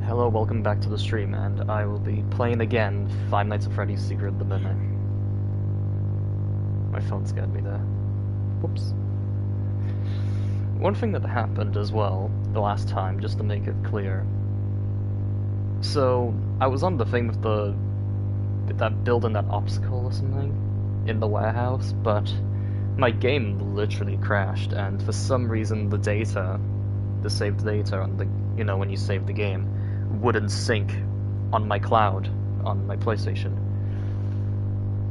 Hello, welcome back to the stream, and I will be playing again Five Nights at Freddy's Secret of the Mimic. My phone scared me there. Whoops. One thing that happened as well, the last time, just to make it clear. So, I was on the thing with that building that obstacle or something in the warehouse, but my game literally crashed, and for some reason the saved data on the, when you save the game, wouldn't sync on my cloud, on my PlayStation.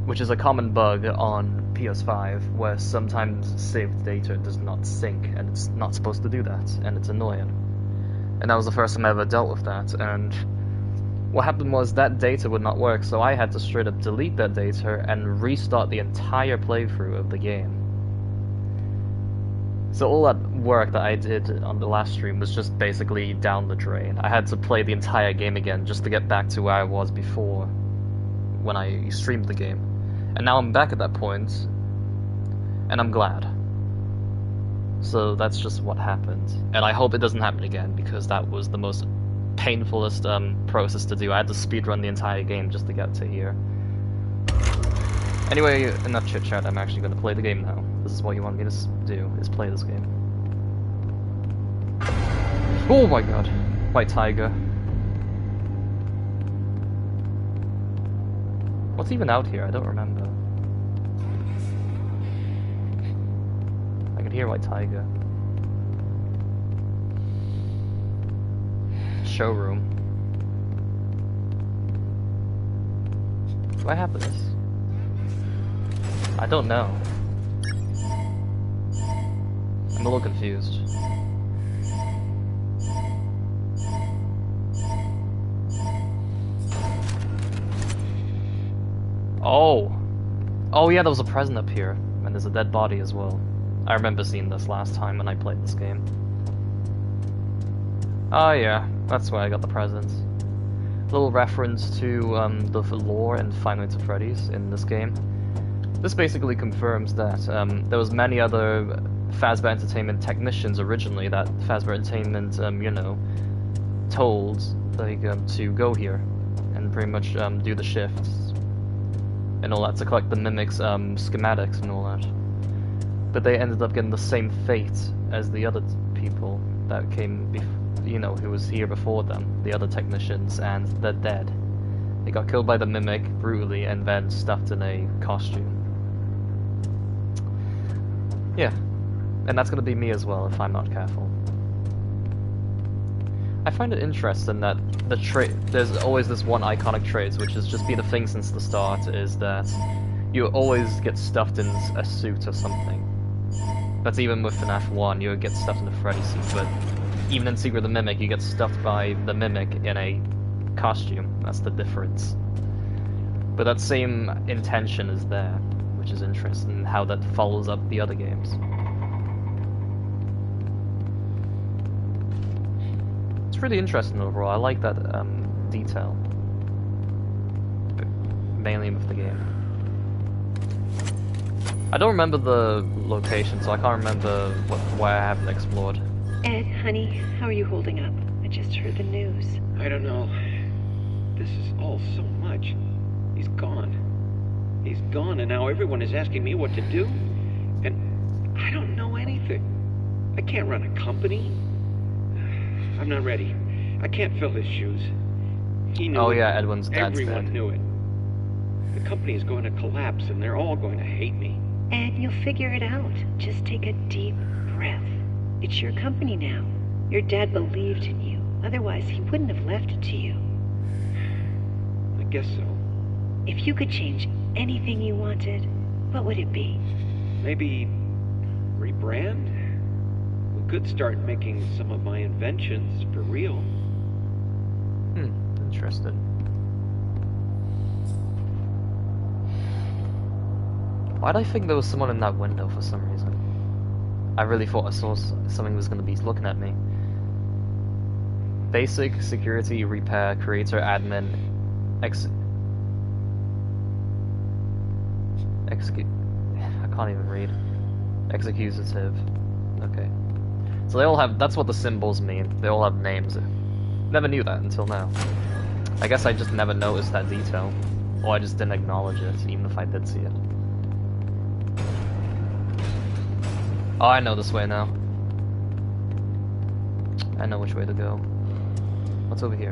Which is a common bug on PS5, where sometimes saved data does not sync, and it's not supposed to do that, and it's annoying. And that was the first time I ever dealt with that, and what happened was that data would not work, so I had to straight up delete that data and restart the entire playthrough of the game. So all that work that I did on the last stream was just basically down the drain. I had to play the entire game again just to get back to where I was before when I streamed the game. And now I'm back at that point, and I'm glad. So that's just what happened. And I hope it doesn't happen again, because that was the most painfulest process to do. I had to speedrun the entire game just to get to here. Anyway, enough chit chat, I'm actually going to play the game now. This is what you want me to do, is play this game. Oh my god. White Tiger. What's even out here? I don't remember. I can hear White Tiger. Showroom. Do I have this? I don't know. I'm a little confused. Oh! Oh yeah, there was a present up here, and there's a dead body as well. I remember seeing this last time when I played this game. Oh yeah, that's why I got the present. Little reference to the lore in Five Nights at Freddy's in this game. This basically confirms that there was many other Fazbear Entertainment technicians originally that Fazbear Entertainment, told to go here and pretty much do the shifts and all that to collect the Mimic's schematics and all that. But they ended up getting the same fate as the other people that came, who was here before them, the other technicians, and they're dead. They got killed by the Mimic brutally and then stuffed in a costume. Yeah. And that's gonna be me as well if I'm not careful. I find it interesting that there's always this one iconic trait, which has just been a thing since the start, is that you always get stuffed in a suit or something. That's even with Fnaf 1, you get stuffed in a Freddy suit, but even in Secret of the Mimic, you get stuffed by the Mimic in a costume. That's the difference. But that same intention is there, which is interesting, how that follows up the other games. It's really interesting overall. I like that detail, mainly with the game. I don't remember the location, so I can't remember where I haven't explored. Ed, honey, how are you holding up? I just heard the news. I don't know. This is all so much. He's gone. He's gone, and now everyone is asking me what to do. And I don't know anything. I can't run a company. I'm not ready. I can't fill his shoes. He knew Oh it. yeah, Edwin's dad's Everyone dead. knew it. The company is going to collapse, and they're all going to hate me. Ed, you'll figure it out. Just take a deep breath. It's your company now. Your dad believed in you. Otherwise, he wouldn't have left it to you. I guess so. If you could change anything you wanted, what would it be? Maybe rebrand? We could start making some of my inventions for real. Interesting. Why'd I think there was someone in that window for some reason? I really thought I saw something was going to be looking at me. Basic, security, repair, creator, admin, execute. I can't even read. Executive. Okay. So they all have, that's what the symbols mean. They all have names. Never knew that until now. I guess I just never noticed that detail. Or I just didn't acknowledge it, even if I did see it. Oh, I know this way now. I know which way to go. What's over here?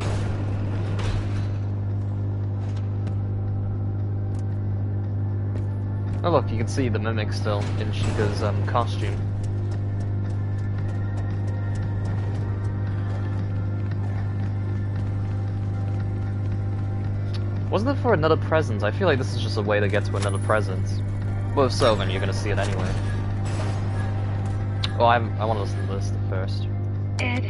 Oh look, you can see the mimic still in Chica's costume. Wasn't it for another present? I feel like this is just a way to get to another present. Well, if so, then you're gonna see it anyway. Well, I want to listen to this first. Ed,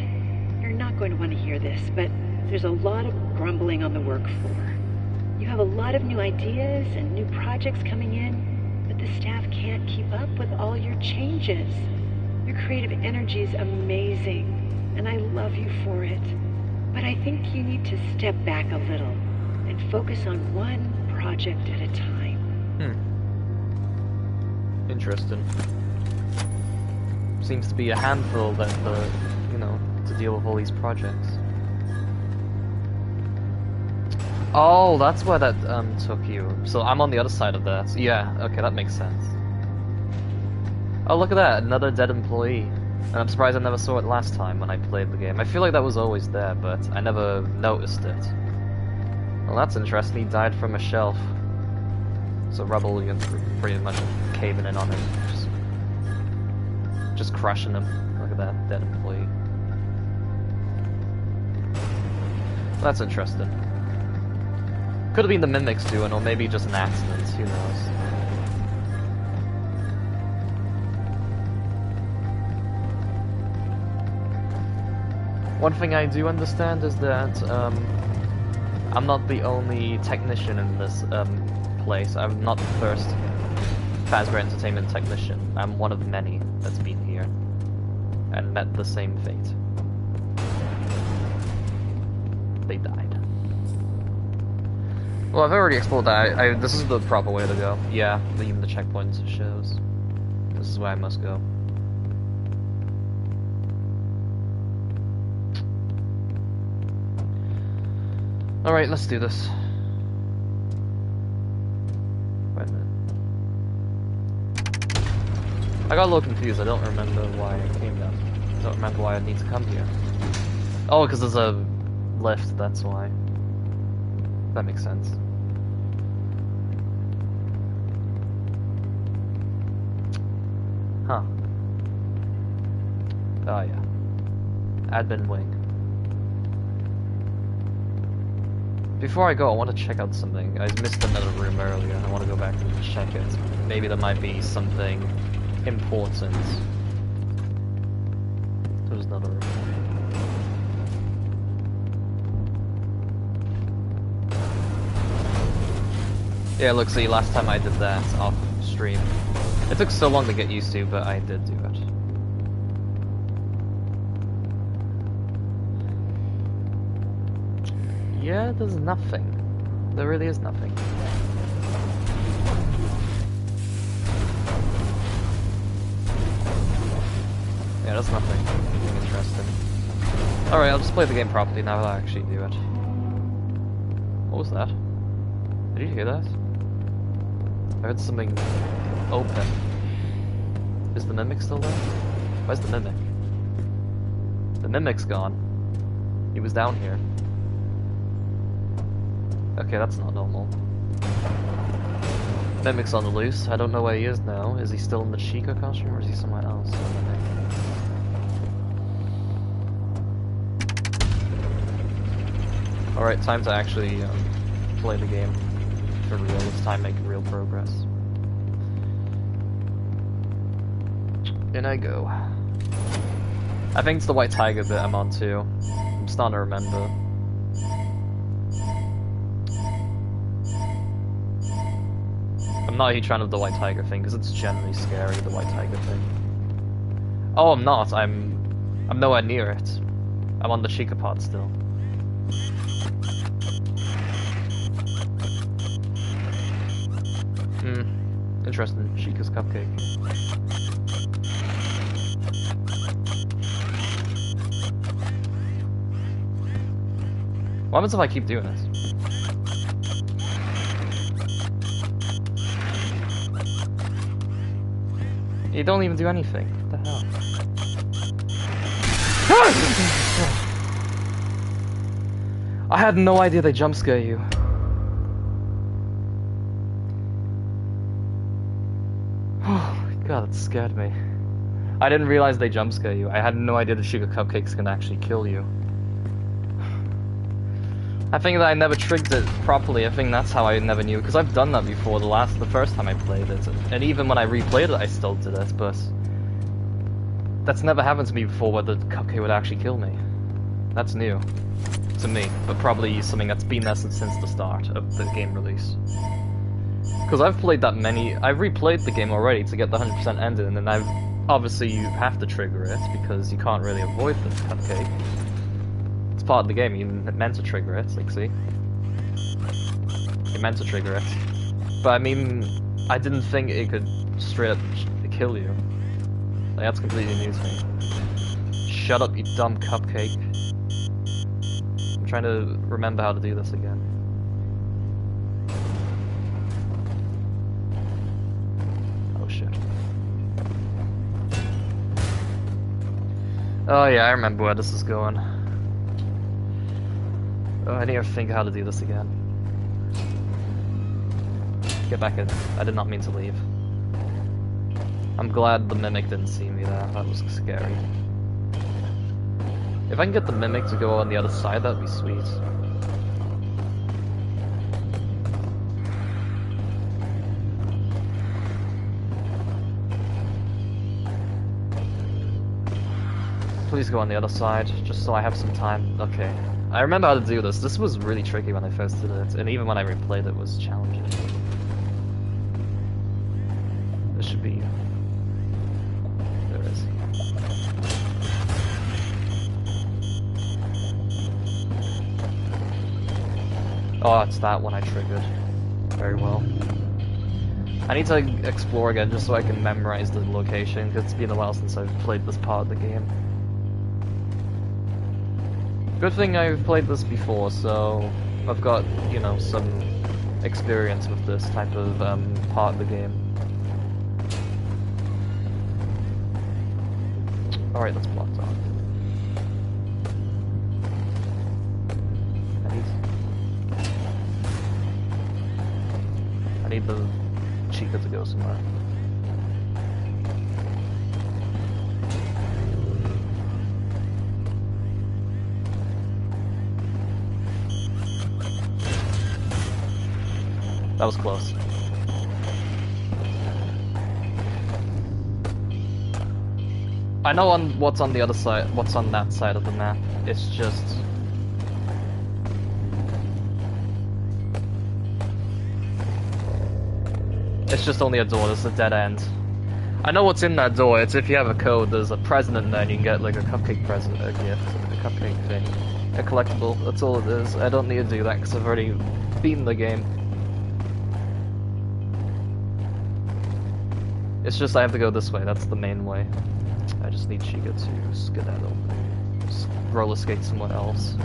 you're not going to want to hear this, but there's a lot of grumbling on the work floor. You have a lot of new ideas and new projects coming in, but the staff can't keep up with all your changes. Your creative energy is amazing, and I love you for it. But I think you need to step back a little and focus on one project at a time. Interesting. Seems to be a handful that you know, to deal with all these projects. Oh, that's where that took you. So I'm on the other side of that. Yeah, okay, that makes sense. Oh, look at that, another dead employee. And I'm surprised I never saw it last time when I played the game. I feel like that was always there, but I never noticed it. Well, that's interesting. He died from a shelf. So rubble, you can pretty much caving in on him. Just crushing him. Look at that, dead employee. That's interesting. Could have been the mimics doing, or maybe just an accident, who knows. One thing I do understand is that I'm not the only technician in this place. I'm not the first Fazbear Entertainment technician. I'm one of many that's been here and met the same fate. They died. Well, I've already explored that. This is the proper way to go. Yeah, even the checkpoint shows. This is where I must go. Alright, let's do this. Wait a minute. I got a little confused. I don't remember why I came down. I don't remember why I need to come here. Oh, because there's a lift, that's why. That makes sense. Huh. Oh yeah. Admin wing. Before I go, I want to check out something. I missed another room earlier. I want to go back and check it. Maybe there might be something important. There's another room. Yeah, look, see, last time I did that off stream. It took so long to get used to, but I did do it. Yeah, there's nothing. There really is nothing. Yeah, there's nothing. Nothing interesting. Alright, I'll just play the game properly now that I actually do it. What was that? Did you hear that? I heard something open. Is the mimic still there? Where's the mimic? The mimic's gone. He was down here. Okay, that's not normal. Mimic's on the loose. I don't know where he is now. Is he still in the Chica costume or is he somewhere else? Alright, time to actually play the game for real. It's time making real progress. In I go. I think it's the White Tiger bit I'm on too. I'm starting to remember. I'm not a huge fan of the White Tiger thing because it's generally scary, the White Tiger thing. Oh, I'm not. I'm nowhere near it. I'm on the Chica part still. Interesting. Chica's cupcake. What happens if I keep doing this? You don't even do anything. What the hell? I had no idea they jump scare you. Oh my god, that scared me. I didn't realize they jump scare you. I had no idea the sugar cupcakes can actually kill you. I think that I never triggered it properly. I think that's how I never knew, because I've done that before the first time I played it, and even when I replayed it I still did it, but that's never happened to me before where the cupcake would actually kill me. That's new to me, but probably something that's been there since the start of the game release. Because I've replayed the game already to get the 100% ending, and obviously you have to trigger it because you can't really avoid the cupcake. It's part of the game, you're meant to trigger it, like see? You're meant to trigger it. But I mean, I didn't think it could straight up kill you. Like, that's completely new to me. Shut up, you dumb cupcake. I'm trying to remember how to do this again. Oh shit. Oh yeah, I remember where this is going. Oh, I need to think how to do this again. Get back in. I did not mean to leave. I'm glad the Mimic didn't see me there. That was scary. If I can get the Mimic to go on the other side, that'd be sweet. Please go on the other side, just so I have some time. Okay. I remember how to do this. This was really tricky when I first did it, and even when I replayed it, it was challenging. This should be... There it is. Oh, it's that one I triggered. Very well. I need to explore again just so I can memorize the location, because it's been a while since I've played this part of the game. Good thing I've played this before, so I've got, you know, some experience with this type of part of the game. Alright, that's blocked off. I need the Chica to go somewhere. That was close. I know what's on the other side, what's on that side of the map. It's just... It's just only a door, there's a dead end. I know what's in that door, it's if you have a code, there's a present there and you can get like a cupcake present, a gift, a cupcake thing. A collectible, that's all it is. I don't need to do that because I've already beaten the game. It's just I have to go this way, that's the main way. I just need Chica to skedaddle. Roller skate somewhere else.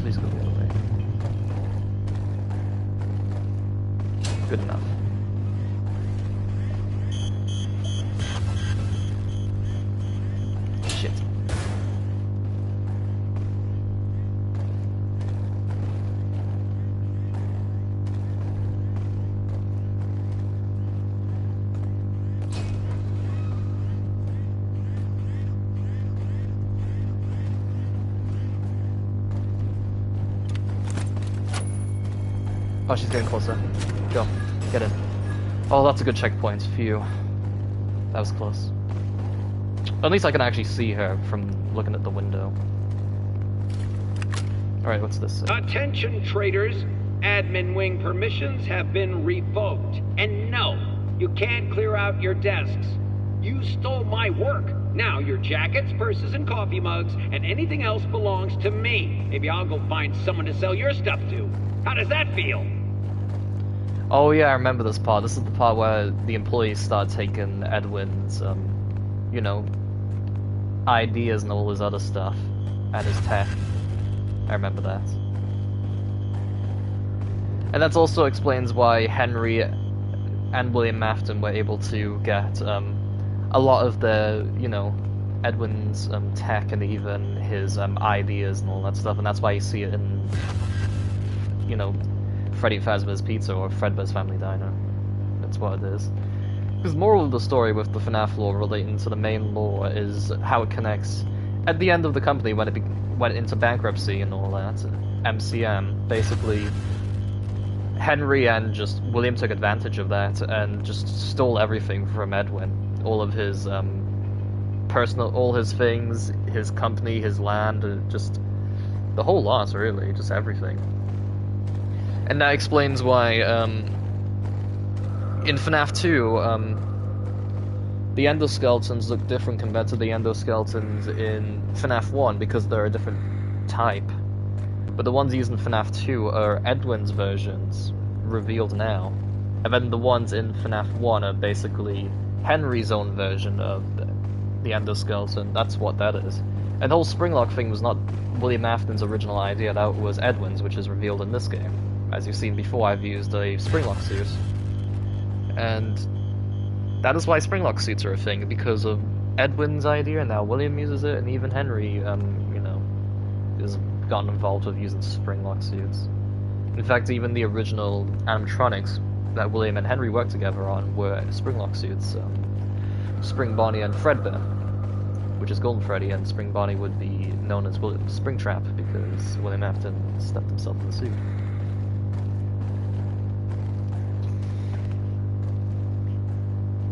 Please go the other way. Good enough. Shit. Oh, she's getting closer. Go. Get in. Oh, that's a good checkpoint. Phew. That was close. At least I can actually see her from looking at the window. Alright, what's this say? Attention traders, admin wing permissions have been revoked. And no, you can't clear out your desks. You stole my work. Now your jackets, purses, and coffee mugs, and anything else belongs to me. Maybe I'll go find someone to sell your stuff to. How does that feel? Oh yeah, I remember this part. This is the part where the employees start taking Edwin's, you know, ideas and all his other stuff, and his tech. I remember that. And that also explains why Henry and William Afton were able to get a lot of the, you know, Edwin's tech and even his ideas and all that stuff, and that's why you see it in, you know, Freddy Fazbear's Pizza or Fredbear's Family Diner. That's what it is. Because the moral of the story with the FNAF lore relating to the main lore is how it connects at the end of the company when it went into bankruptcy and all that. MCM, basically, Henry and just William took advantage of that and just stole everything from Edwin. All of his all his things, his company, his land, just the whole lot, really, just everything. And that explains why, in FNAF 2, the endoskeletons look different compared to the endoskeletons in FNAF 1 because they're a different type. But the ones used in FNAF 2 are Edwin's versions, revealed now. And then the ones in FNAF 1 are basically Henry's own version of the endoskeleton. That's what that is. And the whole Springlock thing was not William Afton's original idea, that was Edwin's, which is revealed in this game. As you've seen before, I've used a Springlock suit. And that is why Springlock suits are a thing, because of Edwin's idea, and now William uses it, and even Henry, you know, has gotten involved with using Springlock suits. In fact, even the original animatronics that William and Henry worked together on were Springlock suits. Spring Bonnie and Fredbear, which is Golden Freddy, and Spring Bonnie would be known as Springtrap because William Afton stuffed himself in the suit.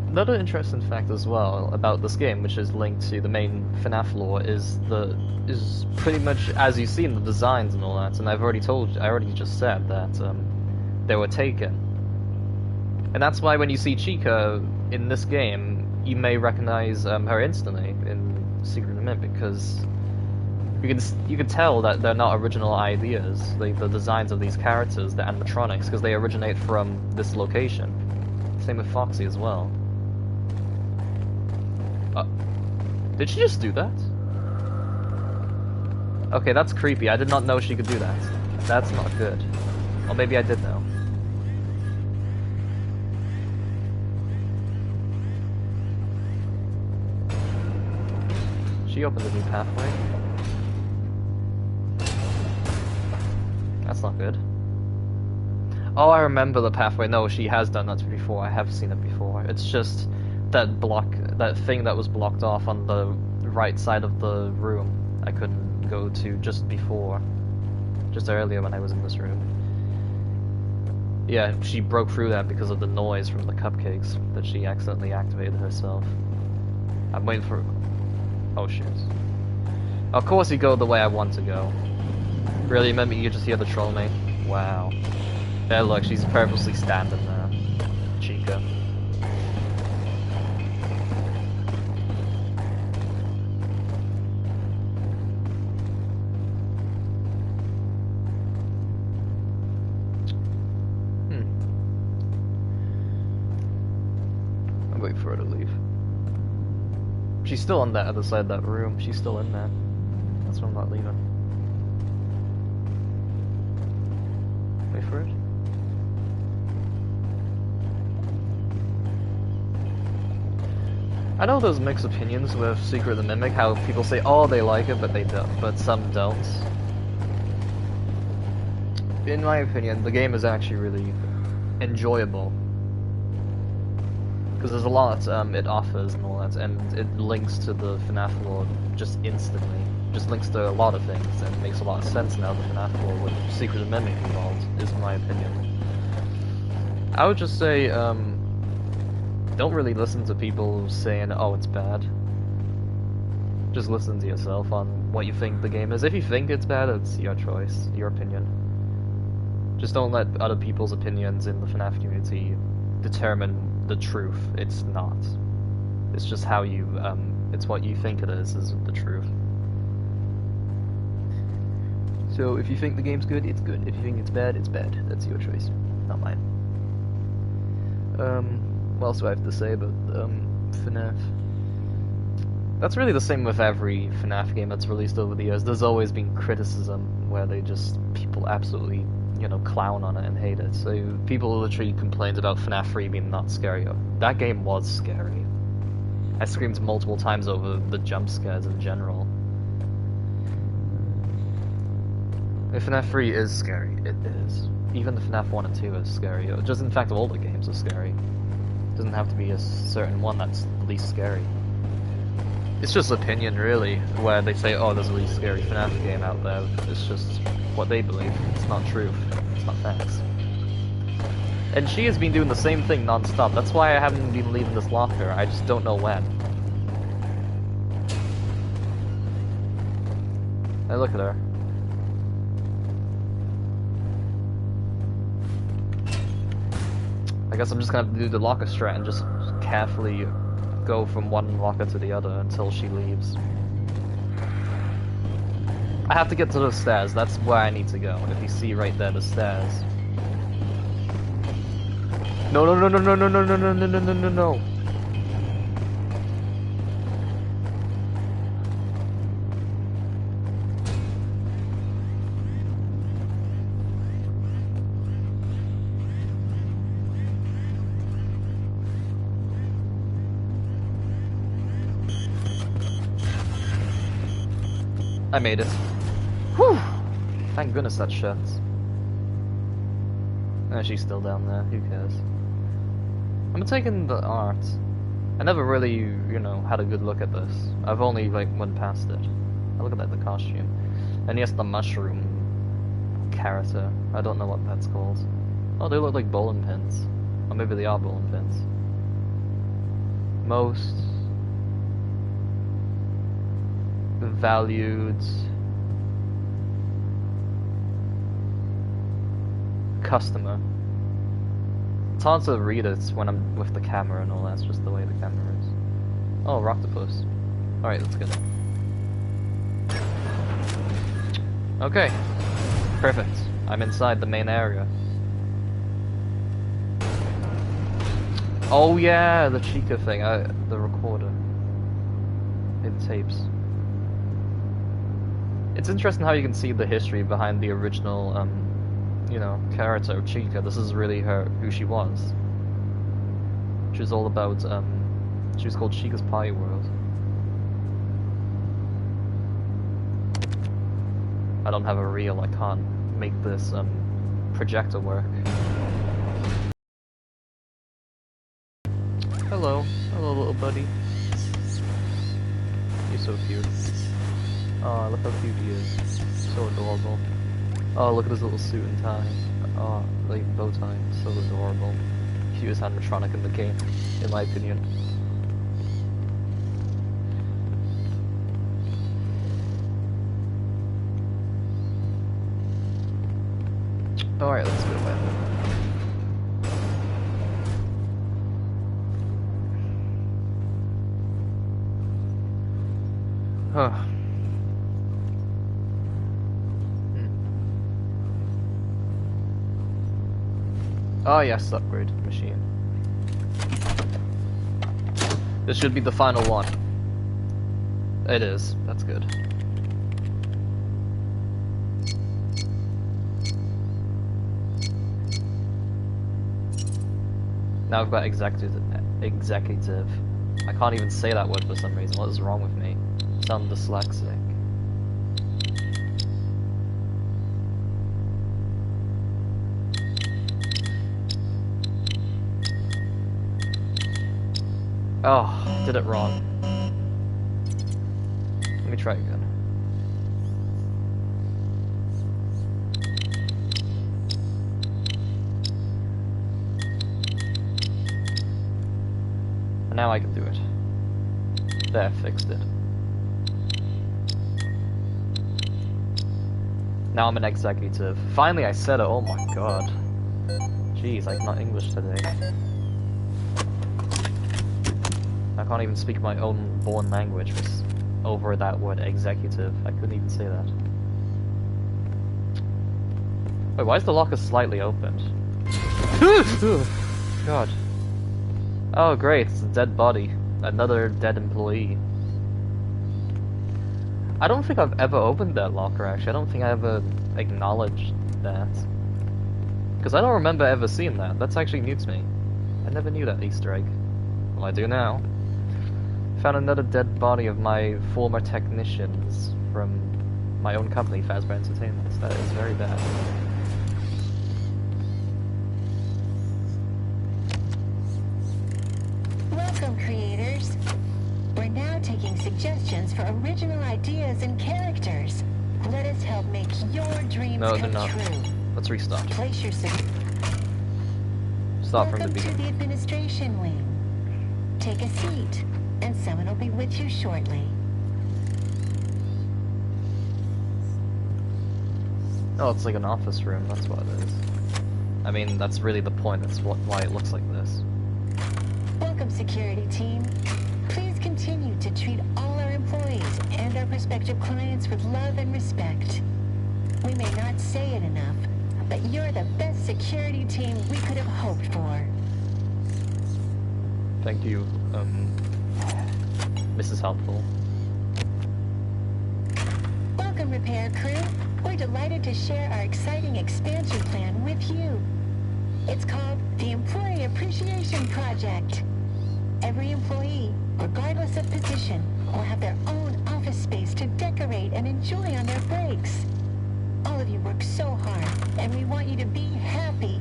Another interesting fact as well about this game, which is linked to the main FNAF lore, is pretty much, as you've seen, the designs and all that. And I already just said that they were taken, and that's why when you see Chica in this game, you may recognize her instantly in Secret of the Mint, because you can tell that they're not original ideas. The designs of these characters, the animatronics, because they originate from this location. Same with Foxy as well. Did she just do that? Okay, that's creepy. I did not know she could do that. That's not good. Or maybe I did know. She opened a new pathway. That's not good. Oh, I remember the pathway. No, she has done that before. I have seen it before. It's just that thing that was blocked off on the right side of the room I couldn't go to just earlier when I was in this room. Yeah, she broke through that because of the noise from the cupcakes that she accidentally activated herself. I'm waiting for... Oh shit. Of course you go the way I want to go. Really, maybe you just here to troll me? Wow. There, look, she's purposely standing there. Chica. Wait for her to leave. She's still on that other side of that room. She's still in there. That's why I'm not leaving. Wait for it. I know there's mixed opinions with Secret of the Mimic, how people say, oh, they like it, but they don't, but some don't. In my opinion, the game is actually really enjoyable. Because there's a lot it offers and all that, and it links to the FNAF lore just instantly. Just links to a lot of things, and makes a lot of sense now, the FNAF lore with Secret of the Mimic involved, is my opinion. I would just say, don't really listen to people saying, oh, it's bad. Just listen to yourself on what you think the game is. If you think it's bad, it's your choice, your opinion. Just don't let other people's opinions in the FNAF community determine the truth. It's not. It's just how you, it's what you think it is the truth. So if you think the game's good, it's good. If you think it's bad, it's bad. That's your choice, not mine. What else do I have to say about FNAF? That's really the same with every FNAF game that's released over the years. There's always been criticism where people absolutely, clown on it and hate it. So people literally complained about FNAF 3 being not scary. That game was scary. I screamed multiple times over the jump scares in general. FNAF 3 is scary. It is. Even the FNAF 1 and 2 is scary. Just in fact, all the games are scary. It doesn't have to be a certain one that's the least scary. It's just opinion, really, where they say, oh, there's a really scary FNAF game out there. It's just what they believe. It's not truth. It's not facts. And she has been doing the same thing non-stop. That's why I haven't been leaving this locker. I just don't know when. Hey, look at her. I guess I'm just gonna have to do the locker strat and just carefully go from one locker to the other until she leaves. I have to get to the stairs, that's where I need to go. If you see right there, the stairs. No, no, no, no, no, no, no, no, no, no, no, no, no, no. I made it. Whew! Thank goodness that shuts. She's still down there, who cares? I'm taking the art. I never really, had a good look at this. I've only, went past it. I look at the costume. And yes, the mushroom character. I don't know what that's called. Oh, they look like bowling pins. Or maybe they are bowling pins. Most valued customer. It's hard to read it when I'm with the camera and all that's just the way the camera is. Oh, Roctopus. Alright, let's get it. Okay. Perfect. I'm inside the main area. Oh yeah, the Chica thing, the recorder. It tapes. It's interesting how you can see the history behind the original, character of Chica. This is really who she was. She was all about, she was called Chica's Pie World. I don't have a reel, I can't make this, projector work. Hello. Hello, little buddy. You're so cute. Oh, look how cute he is. So adorable. Oh, look at his little suit and tie. Oh, bow tie. So adorable. Cutest animatronic in the game, in my opinion. Alright, let's go away. Huh. Oh yes, upgrade machine. This should be the final one. It is. That's good. Now I've got executive. I can't even say that word for some reason. What is wrong with me? I sound dyslexic. Oh, did it wrong. Let me try again. And now I can do it. There, fixed it. Now I'm an executive. Finally I said it, oh my god. Jeez, I'm not English today. I can't even speak my own born language over that word executive. I couldn't even say that. Wait, why is the locker slightly opened? God. Oh great, it's a dead body. Another dead employee. I don't think I've ever opened that locker, actually. I don't think I ever acknowledged that. Because I don't remember ever seeing that. That's actually new to me. I never knew that Easter egg. Well, I do now. Found another dead body of my former technicians from my own company, Fazbear Entertainment. That is very bad. Welcome, creators. We're now taking suggestions for original ideas and characters. Let us help make your dreams come true. Let's restart. Place your Start from the Welcome to beginning. the administration wing. Take a seat, and someone will be with you shortly. Oh, it's like an office room, that's what it is. I mean, that's really the point, that's why it looks like this. Welcome, security team. Please continue to treat all our employees and our prospective clients with love and respect. We may not say it enough, but you're the best security team we could have hoped for. Thank you, Mrs. Helpful. Welcome, repair crew. We're delighted to share our exciting expansion plan with you. It's called the Employee Appreciation Project. Every employee, regardless of position, will have their own office space to decorate and enjoy on their breaks. All of you work so hard, and we want you to be happy.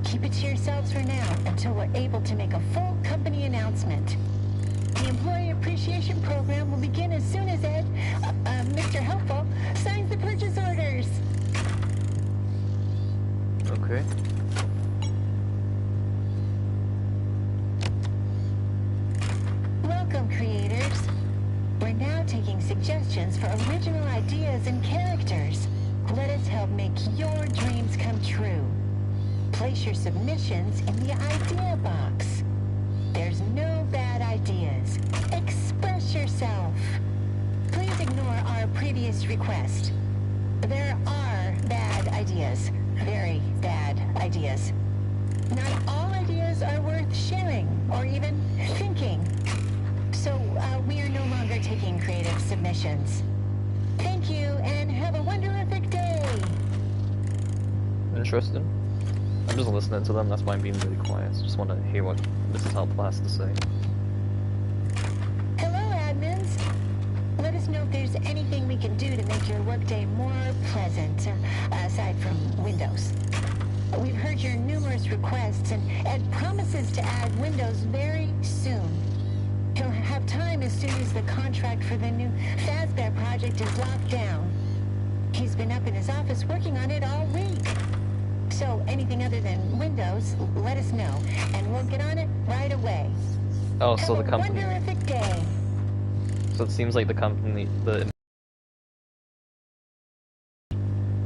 Keep it to yourselves for now until we're able to make a full company announcement. The Employee Appreciation Program will begin as soon as Mr. Helpful signs the purchase orders. Okay. Welcome, creators. We're now taking suggestions for original ideas and characters. Let us help make your dreams come true. Place your submissions in the idea box. There's no bad ideas. Express yourself. Please ignore our previous request. There are bad ideas. Very bad ideas. Not all ideas are worth sharing or even thinking. So, we are no longer taking creative submissions. Thank you, and have a wonderific day! Interesting. I'm just listening to them, that's why I'm being really quiet. Just want to hear what Mrs. Helpful has to say. Hello, admins! Let us know if there's anything we can do to make your workday more pleasant, aside from Windows. We've heard your numerous requests, and Ed promises to add Windows very soon. He'll have time as soon as the contract for the new Fazbear project is locked down. He's been up in his office working on it all week. So anything other than Windows, let us know, and we'll get on it right away. Oh, so the company... Have a wonderific day. So it seems like the company...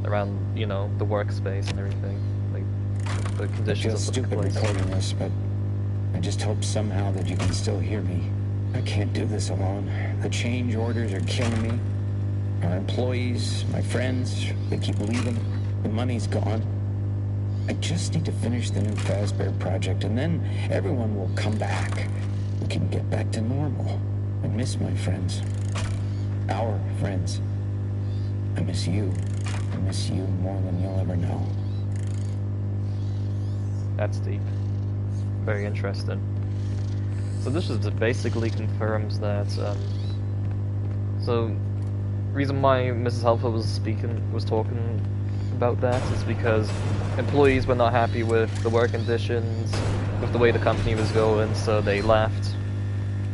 around, you know, the workspace and everything. Like, the conditions I feel of the stupid place. recording this, but I just hope somehow that you can still hear me. I can't do this alone. The change orders are killing me. Our employees, my friends, they keep leaving. The money's gone. I just need to finish the new Fazbear project, and then everyone will come back. We can get back to normal. I miss my friends. Our friends. I miss you. I miss you more than you'll ever know. That's deep. Very interesting. So this just basically confirms that, so, reason why Mrs. Helpful was talking about that is because employees were not happy with the work conditions, with the way the company was going, so they left.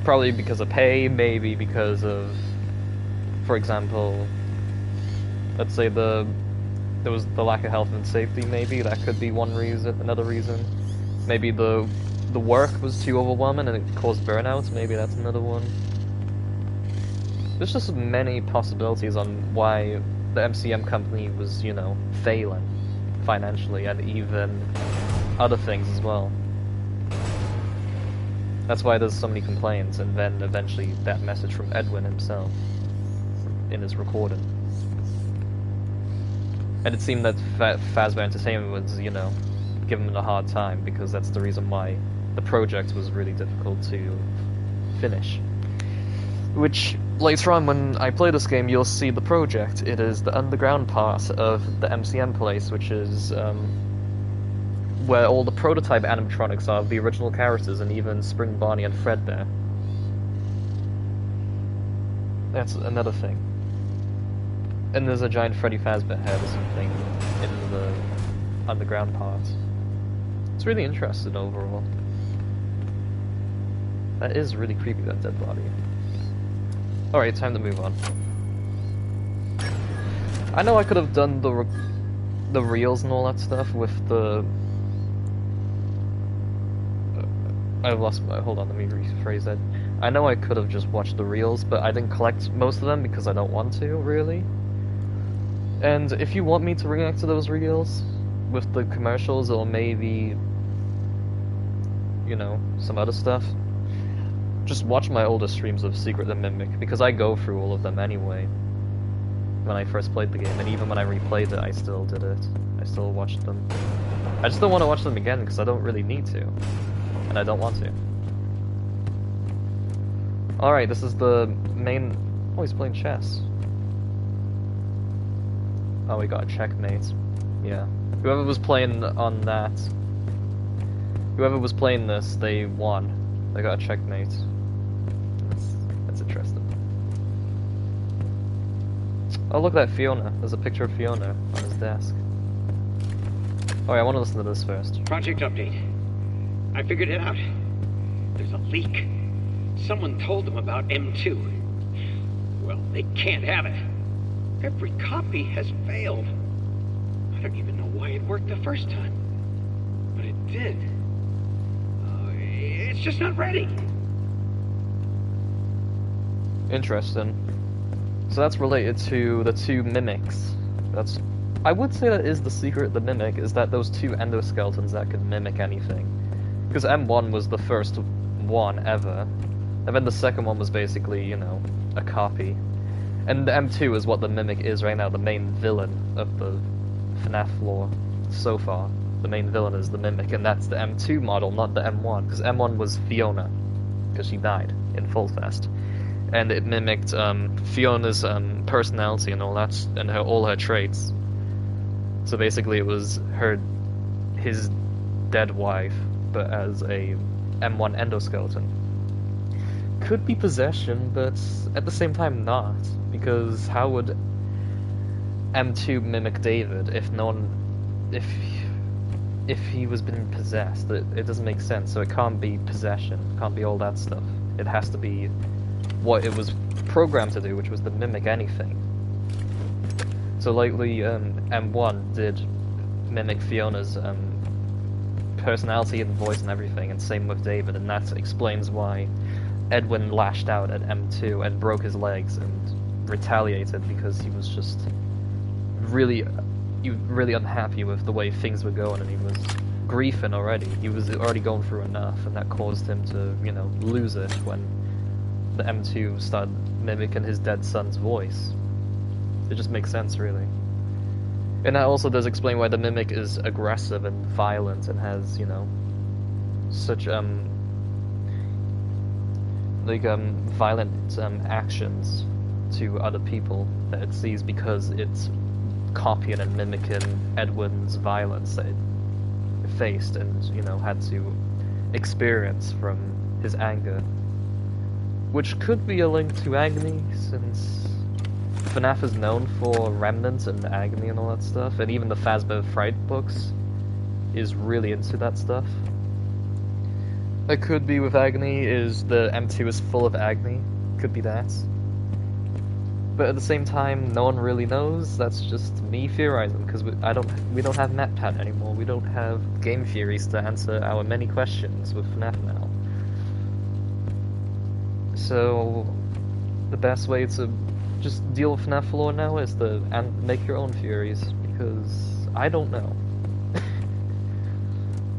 Probably because of pay, maybe because of, for example, let's say there was the lack of health and safety, maybe, that could be one reason, another reason. Maybe the work was too overwhelming and it caused burnout, maybe that's another one. There's just many possibilities on why the MCM company was, you know, failing financially, and even other things as well. That's why there's so many complaints, and then eventually that message from Edwin himself in his recording. And it seemed that Fazbear Entertainment was, you know, giving him a hard time, because that's the reason why the project was really difficult to finish. Which later on when I play this game, you'll see the project. It is the underground part of the MCM place, which is where all the prototype animatronics are of the original characters, and even Spring, Bonnie, and Fred there. That's another thing. And there's a giant Freddy Fazbear head or something in the underground part. It's really interesting overall. That is really creepy, that dead body. Alright, time to move on. I know I could have done the reels and all that stuff with the... I've lost my... Hold on, let me rephrase that. I know I could have just watched the reels, but I didn't collect most of them because I don't want to, really. And if you want me to react to those reels with the commercials or maybe, you know, some other stuff, just watch my older streams of Secret the Mimic, because I go through all of them anyway. When I first played the game, and even when I replayed it, I still did it. I still watched them. I just don't want to watch them again because I don't really need to. And I don't want to. Alright, this is the main... Oh, he's playing chess. Oh, we got a checkmate. Yeah. Whoever was playing on that... Whoever was playing this, they won. They got a checkmate. That's interesting. Oh, look at that, Fiona. There's a picture of Fiona on his desk. Alright, I want to listen to this first. Project update. I figured it out. There's a leak. Someone told them about M2. Well, they can't have it. Every copy has failed. I don't even know why it worked the first time. But it did. It's just not ready. Interesting. So that's related to the two mimics. I would say that is the secret of the mimic, is that those two endoskeletons that could mimic anything. Because M1 was the first one ever. And then the second one was basically, you know, a copy. And the M2 is what the Mimic is right now, the main villain of the Fnaf lore so far. The main villain is the Mimic, and that's the M2 model, not the M1, because M1 was Fiona, because she died in Full Fest. And it mimicked Fiona's personality and all that, and all her traits. So basically it was his dead wife, but as a M1 endoskeleton. Could be possession, but at the same time not, because how would M2 mimic David if he was being possessed? It doesn't make sense, so it can't be possession, it can't be all that stuff. It has to be what it was programmed to do, which was to mimic anything. So lately, M1 did mimic Fiona's personality and voice and everything, and same with David, and that explains why Edwin lashed out at M2 and broke his legs and retaliated, because he was just really unhappy with the way things were going, and he was griefing already. He was already going through enough, and that caused him to, you know, lose it when the M2 started mimicking his dead son's voice. It just makes sense, really. And that also does explain why the Mimic is aggressive and violent and has, you know, such violent actions to other people that it sees, because it's copying and mimicking Edwin's violence that it faced and, you know, had to experience from his anger. Which could be a link to Agony, since Fnaf is known for remnants and agony and all that stuff, and even the Fazbear Fright books is really into that stuff. It could be with Agony, is the M2 is full of agony, could be that. But at the same time, no one really knows, that's just me theorizing, because we don't have MatPat anymore, we don't have game theories to answer our many questions with Fnaf now. So, the best way to just deal with FNAF lore now is to make your own theories, because I don't know.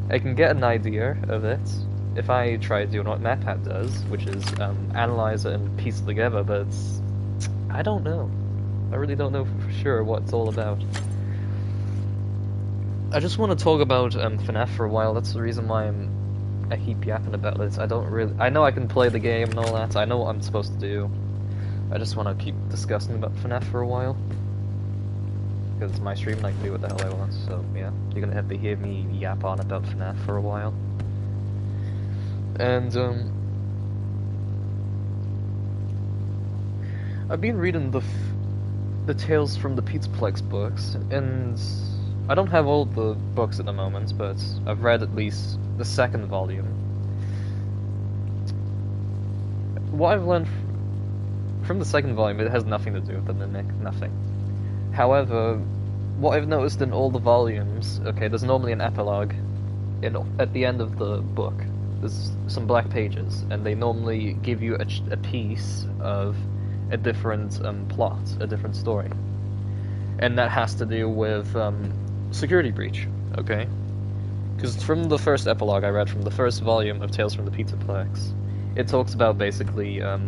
I can get an idea of it if I try doing what MatPat does, which is analyze it and piece it together, but I don't know. I really don't know for sure what it's all about. I just want to talk about FNAF for a while. That's the reason why I keep yapping about it. I know I can play the game and all that, I know what I'm supposed to do. I just want to keep discussing about Fnaf for a while. Because it's my stream and I can do what the hell I want, so yeah. You're gonna have to hear me yap on about Fnaf for a while. And, I've been reading the Tales from the Pizzaplex books, and I don't have all the books at the moment, but I've read at least the second volume. What I've learned from the second volume, it has nothing to do with the Mimic, nothing. However, what I've noticed in all the volumes, okay, there's normally an epilogue at the end of the book. There's some black pages, and they normally give you a piece of a different plot, a different story. And that has to do with security breach, okay? Because from the first epilogue I read from the first volume of Tales from the Pizzaplex, it talks about basically the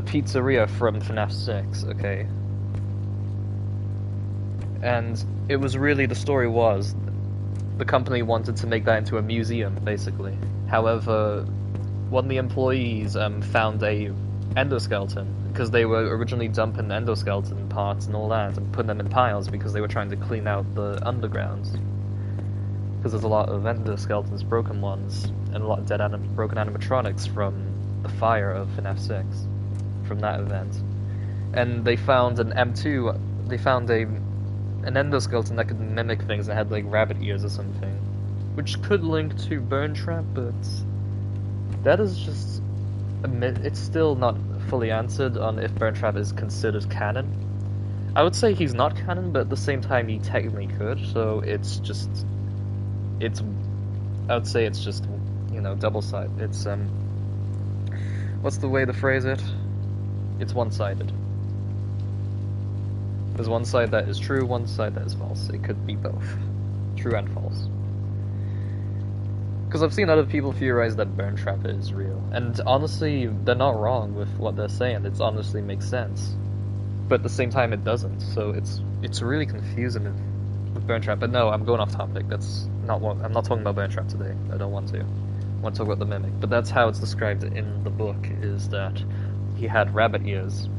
pizzeria from Fnaf 6, okay? And it was really, the story was, the company wanted to make that into a museum, basically. However, one of the employees found a endoskeleton, because they were originally dumping endoskeleton parts and all that, and putting them in piles because they were trying to clean out the underground. Because there's a lot of endoskeletons, broken ones, and a lot of broken animatronics from the fire of FNAF 6, from that event. And they found an M2, they found an endoskeleton that could mimic things that had like rabbit ears or something, which could link to Burn Trap, but that is just it's still not fully answered on if Burn Trap is considered canon. I would say he's not canon, but at the same time he technically could, so it's just, I would say it's just, you know, double-sided. It's what's the way to phrase it? It's one-sided. There's one side that is true, one side that is false. It could be both. True and false. Because I've seen other people theorize that Burn Trap is real. And honestly, they're not wrong with what they're saying. It honestly makes sense. But at the same time, it doesn't. So it's really confusing with Burn Trap. But no, I'm going off topic. That's not what... I'm not talking about Burn Trap today. I don't want to. I want to talk about the Mimic. But that's how it's described in the book, is that he had rabbit ears.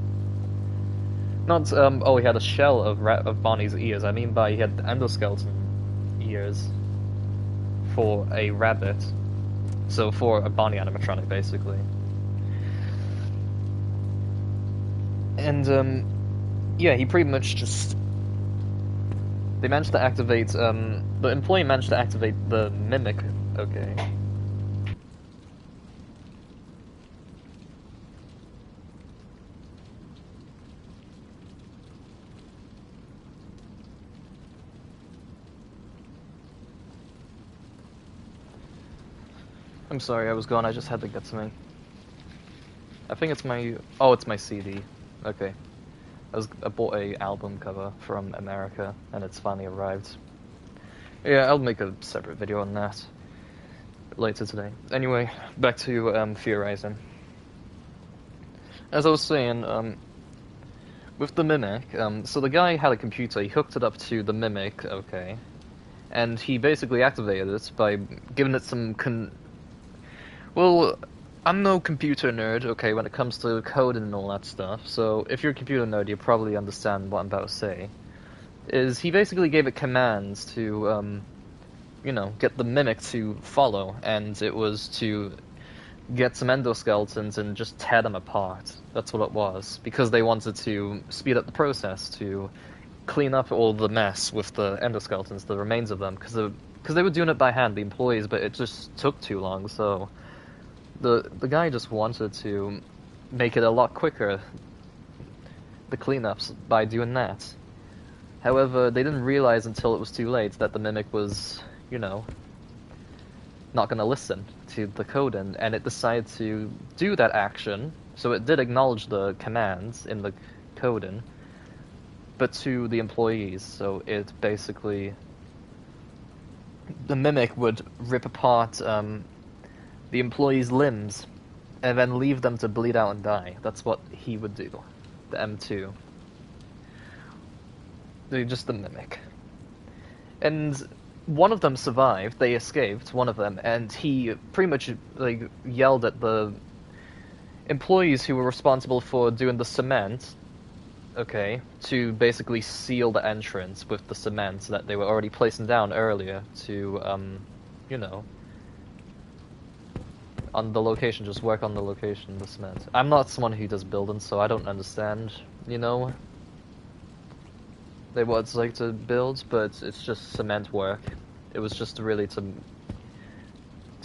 Not, oh, he had a shell of Bonnie's ears. I mean by he had endoskeleton ears for a rabbit. So for a Bonnie animatronic, basically. And, yeah, he pretty much just... They managed to activate, the employee managed to activate the Mimic, okay. I'm sorry, I was gone, I just had to get something. I think it's my... Oh, it's my CD. Okay. I bought a album cover from America, and it's finally arrived. Yeah, I'll make a separate video on that later today. Anyway, back to theorizing. As I was saying, with the Mimic, so the guy had a computer, he hooked it up to the Mimic, okay, and he basically activated it by giving it some well, I'm no computer nerd, okay, when it comes to coding and all that stuff, so if you're a computer nerd, you probably understand what I'm about to say. Is he basically gave it commands to, you know, get the Mimic to follow, and it was to get some endoskeletons and just tear them apart. That's what it was, because they wanted to speed up the process, to clean up all the mess with the endoskeletons, the remains of them, because they were doing it by hand, the employees, but it just took too long, so... The guy just wanted to make it a lot quicker, the cleanups, by doing that. However, they didn't realize until it was too late that the Mimic was, you know, not going to listen to the coding, and it decided to do that action, so it did acknowledge the commands in the coding, but to the employees, so it basically... The Mimic would rip apart, the employees' limbs, and then leave them to bleed out and die. That's what he would do, the M2. They're just the Mimic. And one of them survived, they escaped, one of them, and he pretty much, like, yelled at the employees who were responsible for doing the cement, okay, to basically seal the entrance with the cement that they were already placing down earlier to, you know, on the location, just work on the location, the cement. I'm not someone who does building, so I don't understand, you know, what it's like to build, but it's just cement work. It was just really to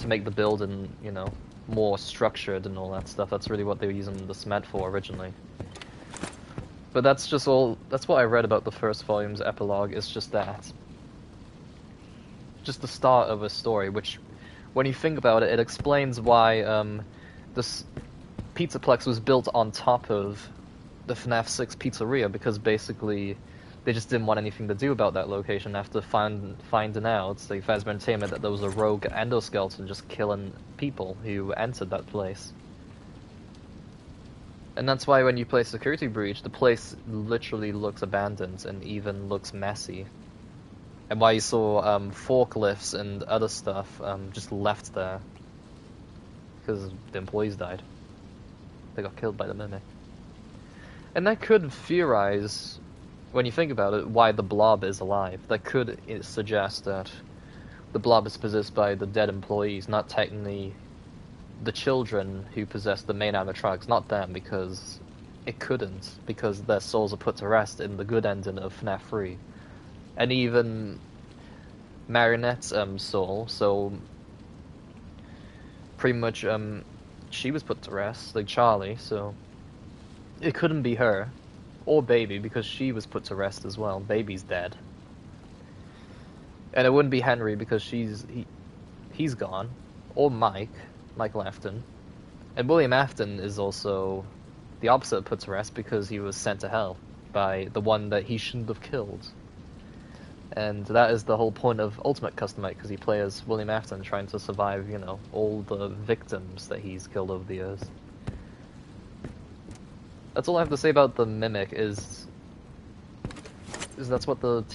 make the building, you know, more structured and all that stuff. That's really what they were using the cement for originally. But that's just all, that's what I read about the first volume's epilogue, is just that. Just the start of a story, which, when you think about it, it explains why this Pizzaplex was built on top of the Fnaf 6 pizzeria, because basically they just didn't want anything to do about that location after finding out, say, Fazbear Entertainment, that there was a rogue endoskeleton just killing people who entered that place. And that's why when you play Security Breach, the place literally looks abandoned and even looks messy. And why you saw forklifts and other stuff just left there. Because the employees died. They got killed by the Mimic. And that could theorize, when you think about it, why the Blob is alive. That could suggest that the Blob is possessed by the dead employees, not technically the children who possess the main animatronics, not them, because it couldn't, because their souls are put to rest in the good ending of FNAF 3. And even Marionette's soul, so pretty much she was put to rest, like Charlie, so it couldn't be her, or Baby, because she was put to rest as well. Baby's dead. And it wouldn't be Henry, because he's gone, or Michael Afton. And William Afton is also the opposite of put to rest, because he was sent to hell by the one that he shouldn't have killed. And that is the whole point of Ultimate Custom Night, because he plays as William Afton trying to survive, you know, all the victims that he's killed over the years. That's all I have to say about the Mimic, is that's what the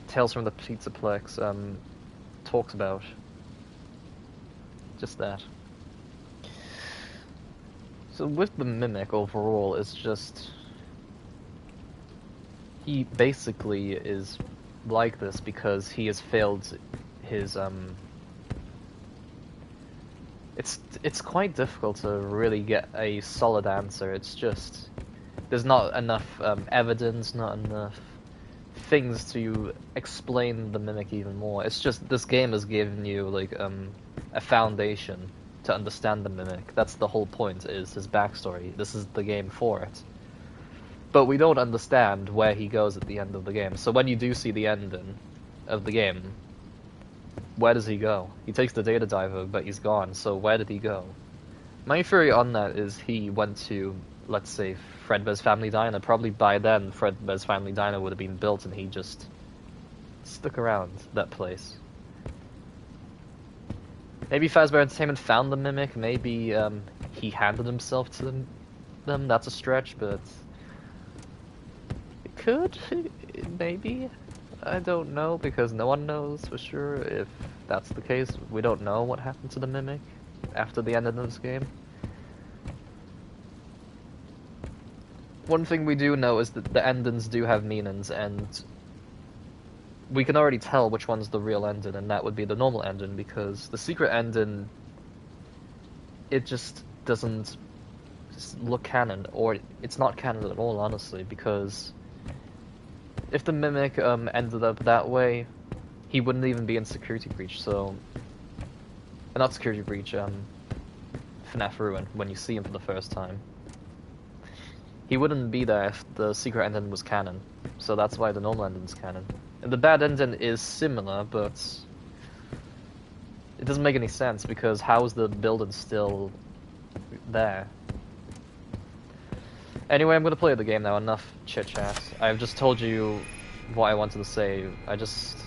Tales from the Pizzaplex talks about. Just that. So with the Mimic overall, it's just, he basically is like this because he has failed his it's quite difficult to really get a solid answer. It's just, there's not enough evidence, not enough things to explain the Mimic even more. It's just, this game has given you like a foundation to understand the Mimic. That's the whole point, is his backstory. This is the game for it. But we don't understand where he goes at the end of the game. So when you do see the ending of the game, where does he go? He takes the data diver, but he's gone, so where did he go? My theory on that is he went to, let's say, Fredbear's Family Diner. Probably by then, Fredbear's Family Diner would have been built and he just stuck around that place. Maybe Fazbear Entertainment found the Mimic, maybe he handed himself to them. That's a stretch, but it could, maybe. I don't know, because no one knows for sure. If that's the case, we don't know what happened to the Mimic after the end of this game. One thing we do know is that the endings do have meanings, and we can already tell which one's the real ending, and that would be the normal ending, because the secret ending, it just doesn't look canon, or it's not canon at all, honestly, because if the Mimic ended up that way, he wouldn't even be in Security Breach, so... not Security Breach, FNAF Ruin, when you see him for the first time. He wouldn't be there if the secret ending was canon, so that's why the normal ending is canon. And the bad ending is similar, but it doesn't make any sense, because how is the building still there? Anyway, I'm gonna play the game now, enough chit-chat. I've just told you what I wanted to say. I just